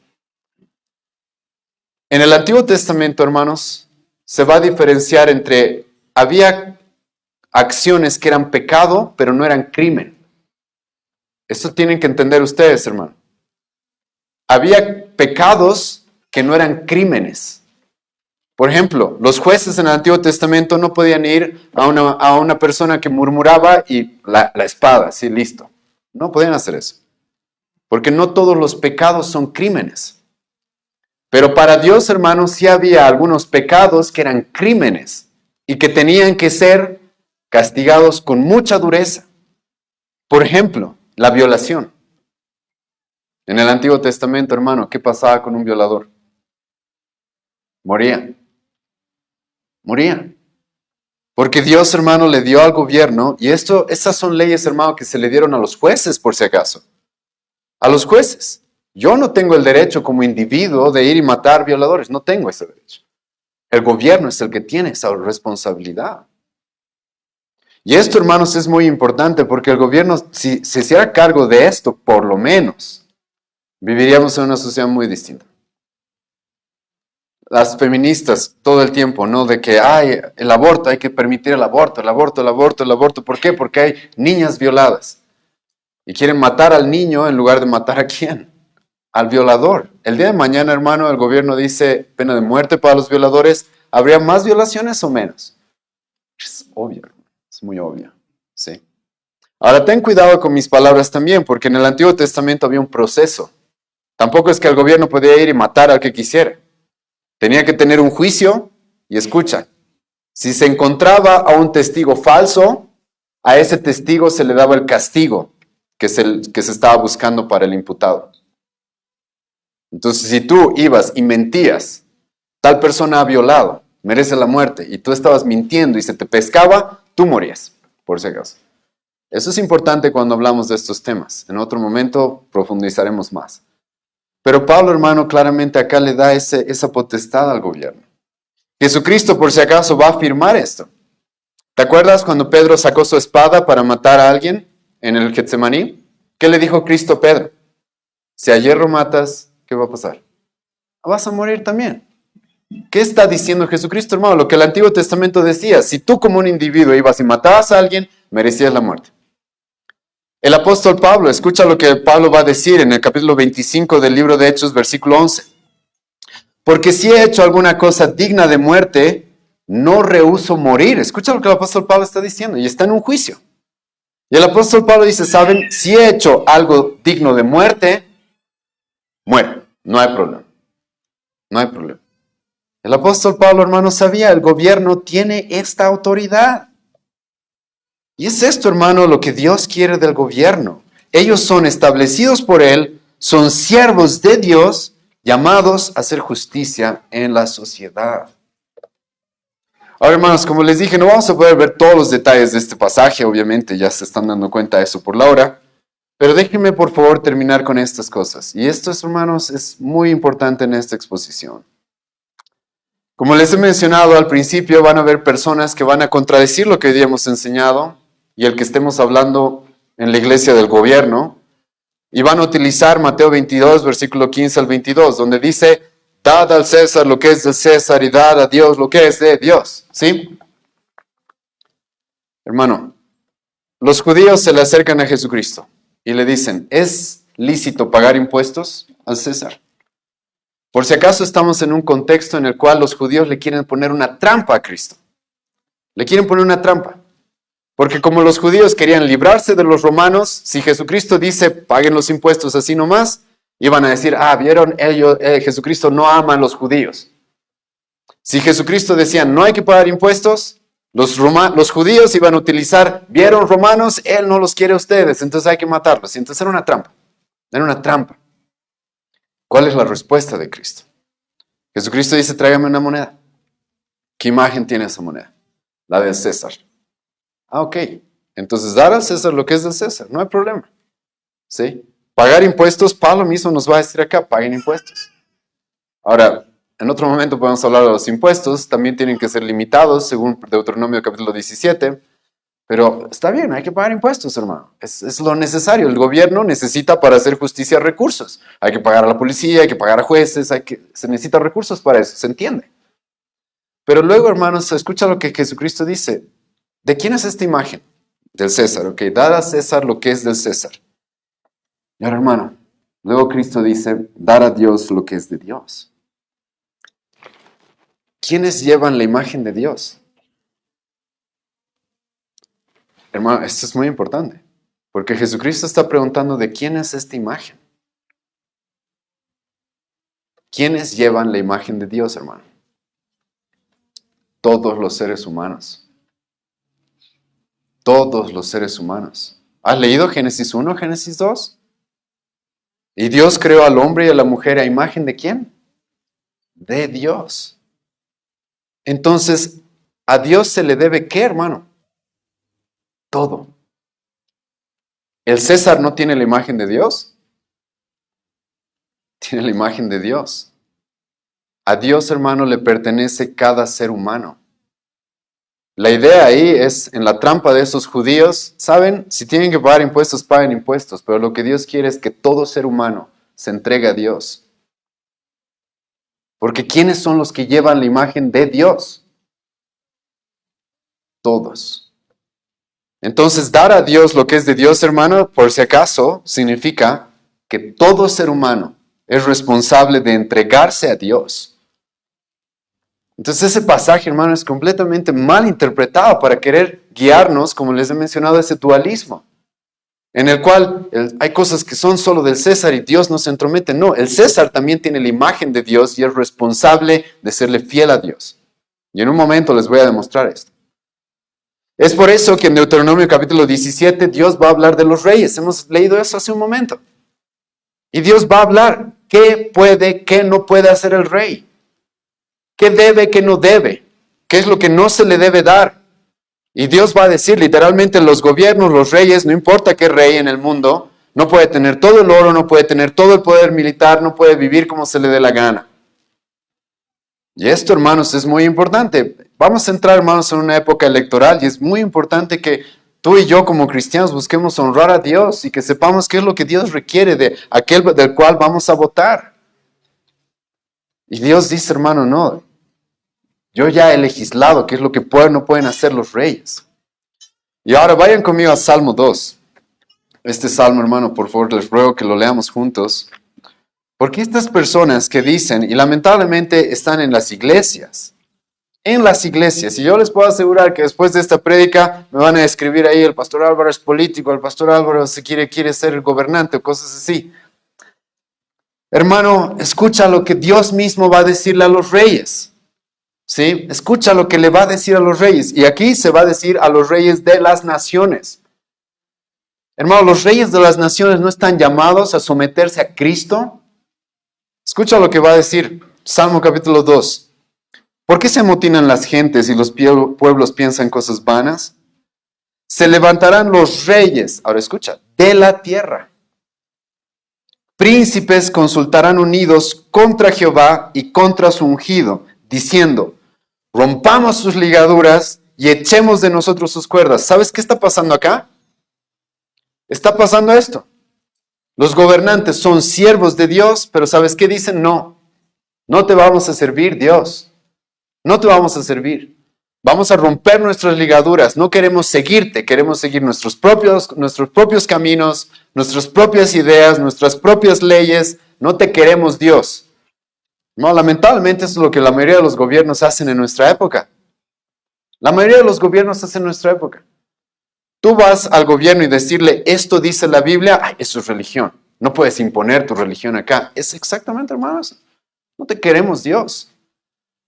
En el Antiguo Testamento, hermanos, se va a diferenciar entre, había acciones que eran pecado, pero no eran crimen. Esto tienen que entender ustedes, hermano. Había pecados que no eran crímenes. Por ejemplo, los jueces en el Antiguo Testamento no podían ir a una persona que murmuraba y la espada, sí, listo. No podían hacer eso. Porque no todos los pecados son crímenes. Pero para Dios, hermanos, sí había algunos pecados que eran crímenes y que tenían que ser castigados con mucha dureza. Por ejemplo, la violación. En el Antiguo Testamento, hermano, ¿qué pasaba con un violador? Moría. Moría. Porque Dios, hermano, le dio al gobierno, y esas son leyes, hermano, que se le dieron a los jueces, por si acaso. A los jueces. Yo no tengo el derecho como individuo de ir y matar violadores, no tengo ese derecho. El gobierno es el que tiene esa responsabilidad. Y esto, hermanos, es muy importante porque el gobierno, si se hiciera cargo de esto, por lo menos, viviríamos en una sociedad muy distinta. Las feministas todo el tiempo, ¿no? De que hay el aborto, hay que permitir el aborto, el aborto, el aborto, el aborto. ¿Por qué? Porque hay niñas violadas. Y quieren matar al niño en lugar de matar a quién? Al violador. El día de mañana, hermano, el gobierno dice pena de muerte para los violadores. ¿Habría más violaciones o menos? Es obvio, es muy obvio. ¿Sí? Ahora, ten cuidado con mis palabras también, porque en el Antiguo Testamento había un proceso. Tampoco es que el gobierno podía ir y matar al que quisiera. Tenía que tener un juicio y escucha, si se encontraba a un testigo falso, a ese testigo se le daba el castigo que se estaba buscando para el imputado. Entonces, si tú ibas y mentías, tal persona ha violado, merece la muerte, y tú estabas mintiendo y se te pescaba, tú morías, por si acaso. Eso es importante cuando hablamos de estos temas. En otro momento profundizaremos más. Pero Pablo, hermano, claramente acá le da esa potestad al gobierno. Jesucristo, por si acaso, va a afirmar esto. ¿Te acuerdas cuando Pedro sacó su espada para matar a alguien en el Getsemaní? ¿Qué le dijo Cristo a Pedro? Si a hierro matas, ¿qué va a pasar? Vas a morir también. ¿Qué está diciendo Jesucristo, hermano? Lo que el Antiguo Testamento decía. Si tú como un individuo ibas y matabas a alguien, merecías la muerte. El apóstol Pablo, escucha lo que Pablo va a decir en el capítulo 25 del libro de Hechos, versículo 11. Porque si he hecho alguna cosa digna de muerte, no rehúso morir. Escucha lo que el apóstol Pablo está diciendo y está en un juicio. Y el apóstol Pablo dice, ¿saben? Si he hecho algo digno de muerte, muero. No hay problema. No hay problema. El apóstol Pablo, hermano, sabía, el gobierno tiene esta autoridad. Y es esto, hermano, lo que Dios quiere del gobierno. Ellos son establecidos por Él, son siervos de Dios, llamados a hacer justicia en la sociedad. Ahora, hermanos, como les dije, no vamos a poder ver todos los detalles de este pasaje, obviamente, ya se están dando cuenta de eso por la hora, pero déjenme, por favor, terminar con estas cosas. Y esto, hermanos, es muy importante en esta exposición. Como les he mencionado al principio, van a haber personas que van a contradecir lo que hoy día hemos enseñado y el que estemos hablando en la iglesia del gobierno, y van a utilizar Mateo 22, versículo 15 al 22, donde dice, dad al César lo que es del César y dad a Dios lo que es de Dios. ¿Sí? Hermano, los judíos se le acercan a Jesucristo y le dicen, ¿es lícito pagar impuestos al César? Por si acaso estamos en un contexto en el cual los judíos le quieren poner una trampa a Cristo. Le quieren poner una trampa. Porque como los judíos querían librarse de los romanos, si Jesucristo dice, paguen los impuestos así nomás, iban a decir, vieron, Jesucristo no ama a los judíos. Si Jesucristo decía, no hay que pagar impuestos, los judíos iban a utilizar, vieron romanos, Él no los quiere a ustedes, entonces hay que matarlos. Y entonces era una trampa. Era una trampa. ¿Cuál es la respuesta de Cristo? Jesucristo dice, tráigame una moneda. ¿Qué imagen tiene esa moneda? La del César. Ok. Entonces, dar al César lo que es del César. No hay problema. ¿Sí? Pagar impuestos, Pablo mismo nos va a decir acá, paguen impuestos. Ahora, en otro momento podemos hablar de los impuestos. También tienen que ser limitados, según Deuteronomio capítulo 17. Pero está bien, hay que pagar impuestos, hermano. Es lo necesario. El gobierno necesita para hacer justicia recursos. Hay que pagar a la policía, hay que pagar a jueces, se necesitan recursos para eso, se entiende. Pero luego, hermanos, escucha lo que Jesucristo dice. ¿De quién es esta imagen? Del César, ok. Dad a César lo que es del César. Y ahora, hermano, luego Cristo dice, dar a Dios lo que es de Dios. ¿Quiénes llevan la imagen de Dios? Hermano, esto es muy importante, porque Jesucristo está preguntando de quién es esta imagen. ¿Quiénes llevan la imagen de Dios, hermano? Todos los seres humanos. Todos los seres humanos. ¿Has leído Génesis 1, Génesis 2? Y Dios creó al hombre y a la mujer a imagen ¿de quién? De Dios. Entonces, ¿a Dios se le debe qué, hermano? Todo. ¿El César no tiene la imagen de Dios? Tiene la imagen de Dios. A Dios, hermano, le pertenece cada ser humano. La idea ahí es, en la trampa de esos judíos, ¿saben? Si tienen que pagar impuestos, paguen impuestos, pero lo que Dios quiere es que todo ser humano se entregue a Dios. Porque ¿quiénes son los que llevan la imagen de Dios? Todos. Entonces, dar a Dios lo que es de Dios, hermano, por si acaso, significa que todo ser humano es responsable de entregarse a Dios. Entonces ese pasaje, hermano, es completamente mal interpretado para querer guiarnos, como les he mencionado, ese dualismo, en el cual hay cosas que son solo del César y Dios no se entromete. No, el César también tiene la imagen de Dios y es responsable de serle fiel a Dios. Y en un momento les voy a demostrar esto. Es por eso que en Deuteronomio capítulo 17 Dios va a hablar de los reyes. Hemos leído eso hace un momento. Y Dios va a hablar qué puede, qué no puede hacer el rey. ¿Qué debe, qué no debe? ¿Qué es lo que no se le debe dar? Y Dios va a decir literalmente los gobiernos, los reyes, no importa qué rey en el mundo, no puede tener todo el oro, no puede tener todo el poder militar, no puede vivir como se le dé la gana. Y esto, hermanos, es muy importante. Vamos a entrar, hermanos, en una época electoral y es muy importante que tú y yo como cristianos busquemos honrar a Dios y que sepamos qué es lo que Dios requiere de aquel del cual vamos a votar. Y Dios dice, hermano, no, yo ya he legislado qué es lo que no pueden hacer los reyes. Y ahora vayan conmigo a Salmo 2. Este salmo, hermano, por favor, les ruego que lo leamos juntos. Porque estas personas que dicen, y lamentablemente están en las iglesias, y yo les puedo asegurar que después de esta prédica me van a escribir ahí, el pastor Álvaro es político, el pastor Álvaro quiere ser el gobernante o cosas así. Hermano, escucha lo que Dios mismo va a decirle a los reyes. ¿Sí? Escucha lo que le va a decir a los reyes. Y aquí se va a decir a los reyes de las naciones. Hermano, los reyes de las naciones no están llamados a someterse a Cristo. Escucha lo que va a decir Salmo capítulo 2. ¿Por qué se amotinan las gentes y los pueblos piensan cosas vanas? Se levantarán los reyes, ahora escucha, de la tierra. Príncipes consultarán unidos contra Jehová y contra su ungido, diciendo, rompamos sus ligaduras y echemos de nosotros sus cuerdas. ¿Sabes qué está pasando acá? Está pasando esto. Los gobernantes son siervos de Dios, pero ¿sabes qué dicen? No, no te vamos a servir, Dios. No te vamos a servir. Vamos a romper nuestras ligaduras. No queremos seguirte, queremos seguir nuestros propios caminos, nuestras propias ideas, nuestras propias leyes. No te queremos, Dios. No, lamentablemente eso es lo que la mayoría de los gobiernos hacen en nuestra época. La mayoría de los gobiernos hacen en nuestra época. Tú vas al gobierno y decirle, esto dice la Biblia, ay, eso es religión. No puedes imponer tu religión acá. Es exactamente, hermanos. No te queremos, Dios.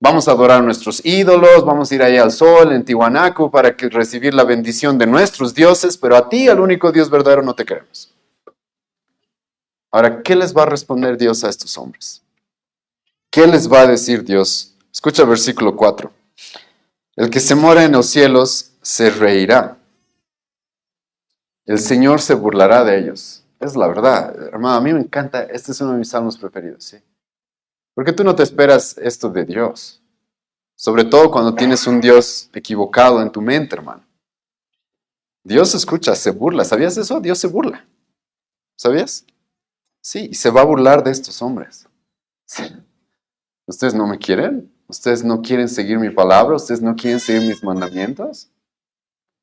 Vamos a adorar a nuestros ídolos, vamos a ir allá al sol, en Tiwanaku, para recibir la bendición de nuestros dioses, pero a ti, al único Dios verdadero, no te queremos. Ahora, ¿qué les va a responder Dios a estos hombres? ¿Qué les va a decir Dios? Escucha el versículo 4. El que se mora en los cielos se reirá. El Señor se burlará de ellos. Es la verdad, hermano, a mí me encanta, este es uno de mis salmos preferidos, ¿sí? Porque tú no te esperas esto de Dios. Sobre todo cuando tienes un Dios equivocado en tu mente, hermano. Dios escucha, se burla. ¿Sabías eso? Dios se burla. ¿Sabías? Sí, y se va a burlar de estos hombres. Sí. ¿Ustedes no me quieren? ¿Ustedes no quieren seguir mi palabra? ¿Ustedes no quieren seguir mis mandamientos?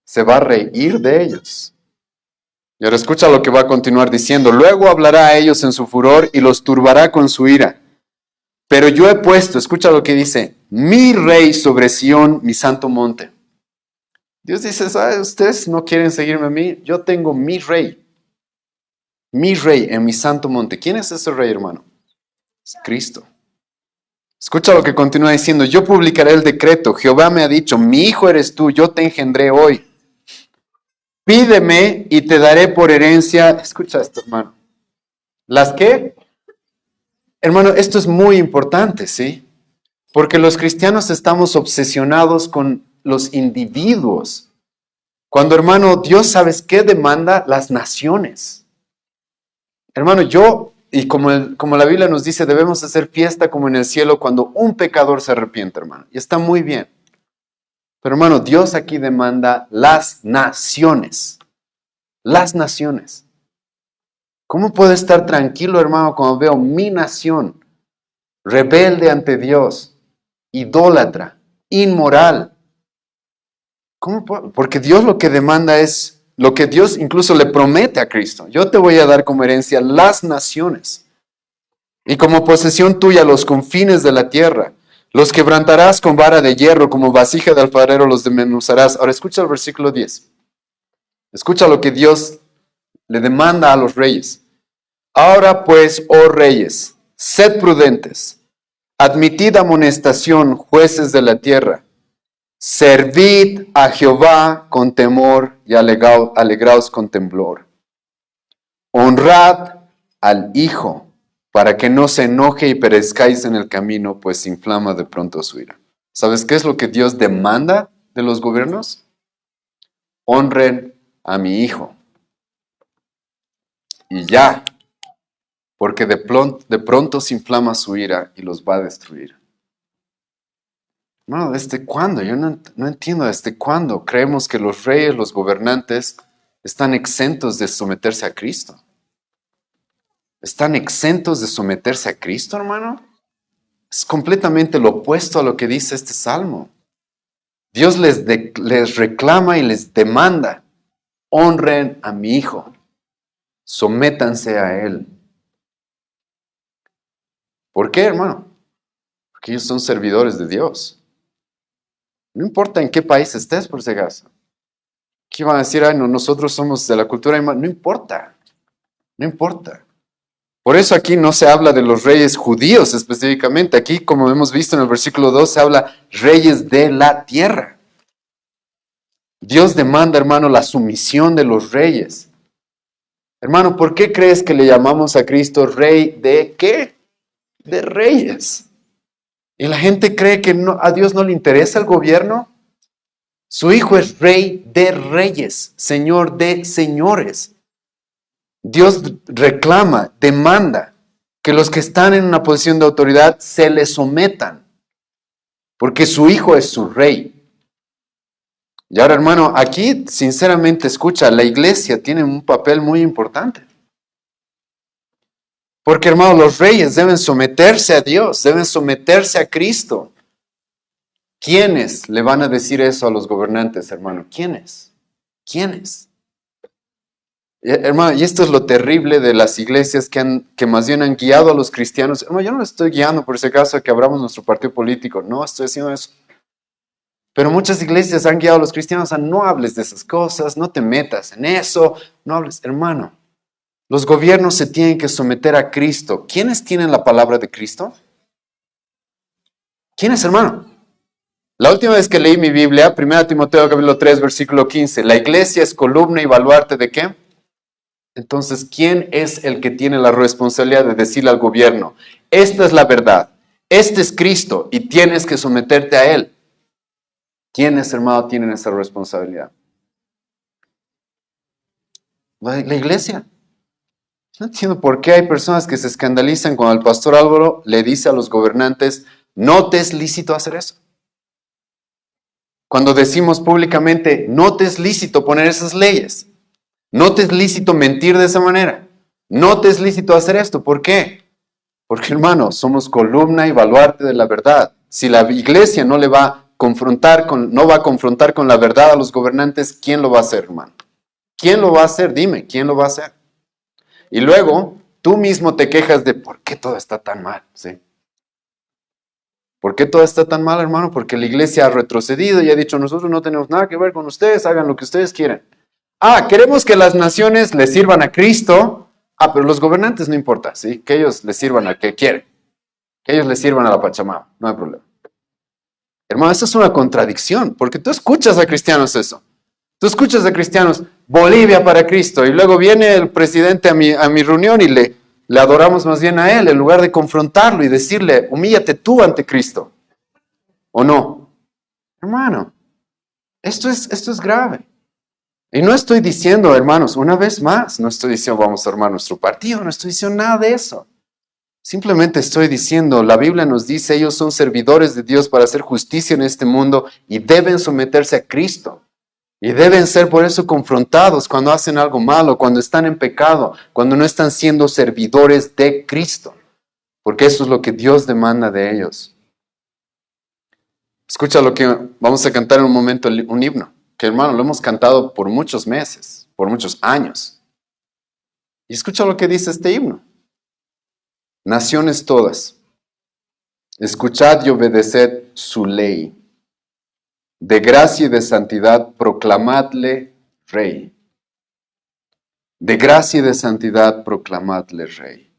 Se va a reír de ellos. Y ahora escucha lo que va a continuar diciendo. Luego hablará a ellos en su furor y los turbará con su ira. Pero yo he puesto, escucha lo que dice, mi rey sobre Sión, mi santo monte. Dios dice, ¿sabes? Ustedes no quieren seguirme a mí. Yo tengo mi rey en mi santo monte. ¿Quién es ese rey, hermano? Es Cristo. Escucha lo que continúa diciendo. Yo publicaré el decreto. Jehová me ha dicho, mi hijo eres tú, yo te engendré hoy. Pídeme y te daré por herencia. Escucha esto, hermano. ¿Las qué? Hermano, esto es muy importante, ¿sí? Porque los cristianos estamos obsesionados con los individuos. Cuando, hermano, Dios, ¿sabes qué demanda? Las naciones. Hermano, y como la Biblia nos dice, debemos hacer fiesta como en el cielo cuando un pecador se arrepiente, hermano. Y está muy bien. Pero, hermano, Dios aquí demanda las naciones. Las naciones. ¿Cómo puedo estar tranquilo, hermano, cuando veo mi nación rebelde ante Dios, idólatra, inmoral? ¿Cómo puedo? Porque Dios lo que demanda es lo que Dios incluso le promete a Cristo. Yo te voy a dar como herencia las naciones y como posesión tuya los confines de la tierra. Los quebrantarás con vara de hierro, como vasija de alfarero los desmenuzarás. Ahora escucha el versículo 10. Escucha lo que Dios le demanda a los reyes. Ahora pues, oh reyes, sed prudentes, admitid amonestación, jueces de la tierra. Servid a Jehová con temor y alegraos con temblor. Honrad al Hijo, para que no se enoje y perezcáis en el camino, pues inflama de pronto su ira. ¿Sabes qué es lo que Dios demanda de los gobiernos? Honren a mi Hijo. Y ya, porque de pronto se inflama su ira y los va a destruir. No, ¿desde cuándo? Yo no entiendo desde cuándo creemos que los reyes, los gobernantes, están exentos de someterse a Cristo. ¿Están exentos de someterse a Cristo, hermano? Es completamente lo opuesto a lo que dice este salmo. Dios les reclama y les demanda, honren a mi Hijo, sométanse a Él. ¿Por qué, hermano? Porque ellos son servidores de Dios. No importa en qué país estés, por si acaso. ¿Qué van a decir? Ay, no, nosotros somos de la cultura. No importa. No importa. Por eso aquí no se habla de los reyes judíos específicamente. Aquí, como hemos visto en el versículo 2, se habla reyes de la tierra. Dios demanda, hermano, la sumisión de los reyes. Hermano, ¿por qué crees que le llamamos a Cristo rey de qué? De reyes. Y la gente cree que a Dios no le interesa el gobierno. Su Hijo es rey de reyes, señor de señores. Dios reclama, demanda que los que están en una posición de autoridad se le sometan, porque su Hijo es su rey. Y ahora, hermano, aquí sinceramente escucha, la iglesia tiene un papel muy importante. Porque, hermano, los reyes deben someterse a Dios, deben someterse a Cristo. ¿Quiénes le van a decir eso a los gobernantes, hermano? ¿Quiénes? ¿Quiénes? Hermano, y esto es lo terrible de las iglesias que más bien han guiado a los cristianos. Hermano, yo no les estoy guiando por ese caso a que abramos nuestro partido político, no estoy haciendo eso. Pero muchas iglesias han guiado a los cristianos a no hables de esas cosas, no te metas en eso, no hables. Hermano, los gobiernos se tienen que someter a Cristo. ¿Quiénes tienen la palabra de Cristo? ¿Quiénes, hermano? La última vez que leí mi Biblia, 1 Timoteo capítulo 3, versículo 15, la iglesia es columna y baluarte ¿de qué? Entonces, ¿quién es el que tiene la responsabilidad de decirle al gobierno, esta es la verdad, este es Cristo y tienes que someterte a Él? ¿Quiénes, hermano, tienen esa responsabilidad? La iglesia. No entiendo por qué hay personas que se escandalizan cuando el pastor Álvaro le dice a los gobernantes, no te es lícito hacer eso. cuando decimos públicamente, no te es lícito poner esas leyes, no te es lícito mentir de esa manera, no te es lícito hacer esto. ¿Por qué? Porque, hermano, somos columna y baluarte de la verdad. Si la iglesia no va a confrontar con la verdad a los gobernantes, ¿quién lo va a hacer, hermano? ¿Quién lo va a hacer? Dime, ¿quién lo va a hacer? Y luego, tú mismo te quejas de ¿por qué todo está tan mal? ¿Sí? ¿Por qué todo está tan mal, hermano? Porque la iglesia ha retrocedido y ha dicho, nosotros no tenemos nada que ver con ustedes, hagan lo que ustedes quieran. Queremos que las naciones le sirvan a Cristo. Pero los gobernantes no importa, ¿sí? Que ellos le sirvan a que quieren. Que ellos le sirvan a la Pachamama, no hay problema. Hermano, eso es una contradicción, porque tú escuchas a cristianos eso. Tú escuchas a cristianos, Bolivia para Cristo, y luego viene el presidente a mi reunión y le adoramos más bien a él, en lugar de confrontarlo y decirle, humíllate tú ante Cristo. ¿O no? Hermano, esto es grave. Y no estoy diciendo, hermanos, una vez más, no estoy diciendo vamos a armar nuestro partido, no estoy diciendo nada de eso. Simplemente estoy diciendo, la Biblia nos dice, ellos son servidores de Dios para hacer justicia en este mundo y deben someterse a Cristo. Y deben ser por eso confrontados cuando hacen algo malo, cuando están en pecado, cuando no están siendo servidores de Cristo. Porque eso es lo que Dios demanda de ellos. Escucha lo que vamos a cantar en un momento, un himno, que hermano, lo hemos cantado por muchos meses, por muchos años. Y escucha lo que dice este himno. Naciones todas, escuchad y obedeced su ley. De gracia y de santidad proclamadle rey. De gracia y de santidad proclamadle rey.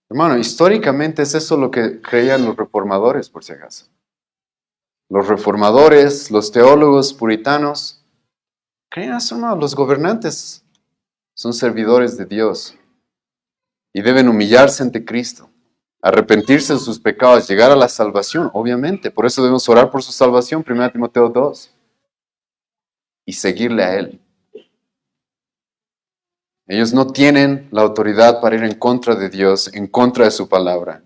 Hermano, históricamente es eso lo que creían los reformadores, por si acaso. Los reformadores, los teólogos puritanos, creían eso, no, los gobernantes son servidores de Dios y deben humillarse ante Cristo, arrepentirse de sus pecados, llegar a la salvación, obviamente. Por eso debemos orar por su salvación, 1 Timoteo 2, y seguirle a Él. Ellos no tienen la autoridad para ir en contra de Dios, en contra de su palabra.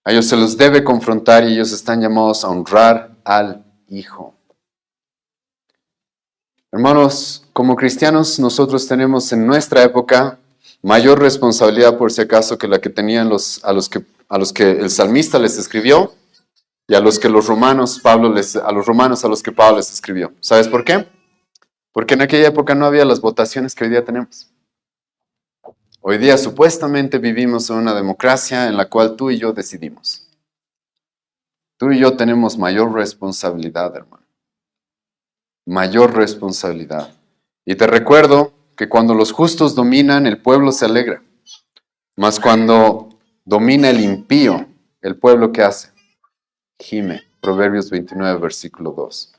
A ellos se los debe confrontar y ellos están llamados a honrar al Hijo. Hermanos, como cristianos nosotros tenemos en nuestra época mayor responsabilidad por si acaso que la que tenían a los que el salmista les escribió y a los que a los romanos a los que Pablo les escribió. ¿Sabes por qué? Porque en aquella época no había las votaciones que hoy día tenemos. Hoy día supuestamente vivimos en una democracia en la cual tú y yo decidimos. Tú y yo tenemos mayor responsabilidad, hermano. Mayor responsabilidad. Y te recuerdo que cuando los justos dominan, el pueblo se alegra. Mas cuando domina el impío, el pueblo ¿qué hace? Gime. Proverbios 29, versículo 2.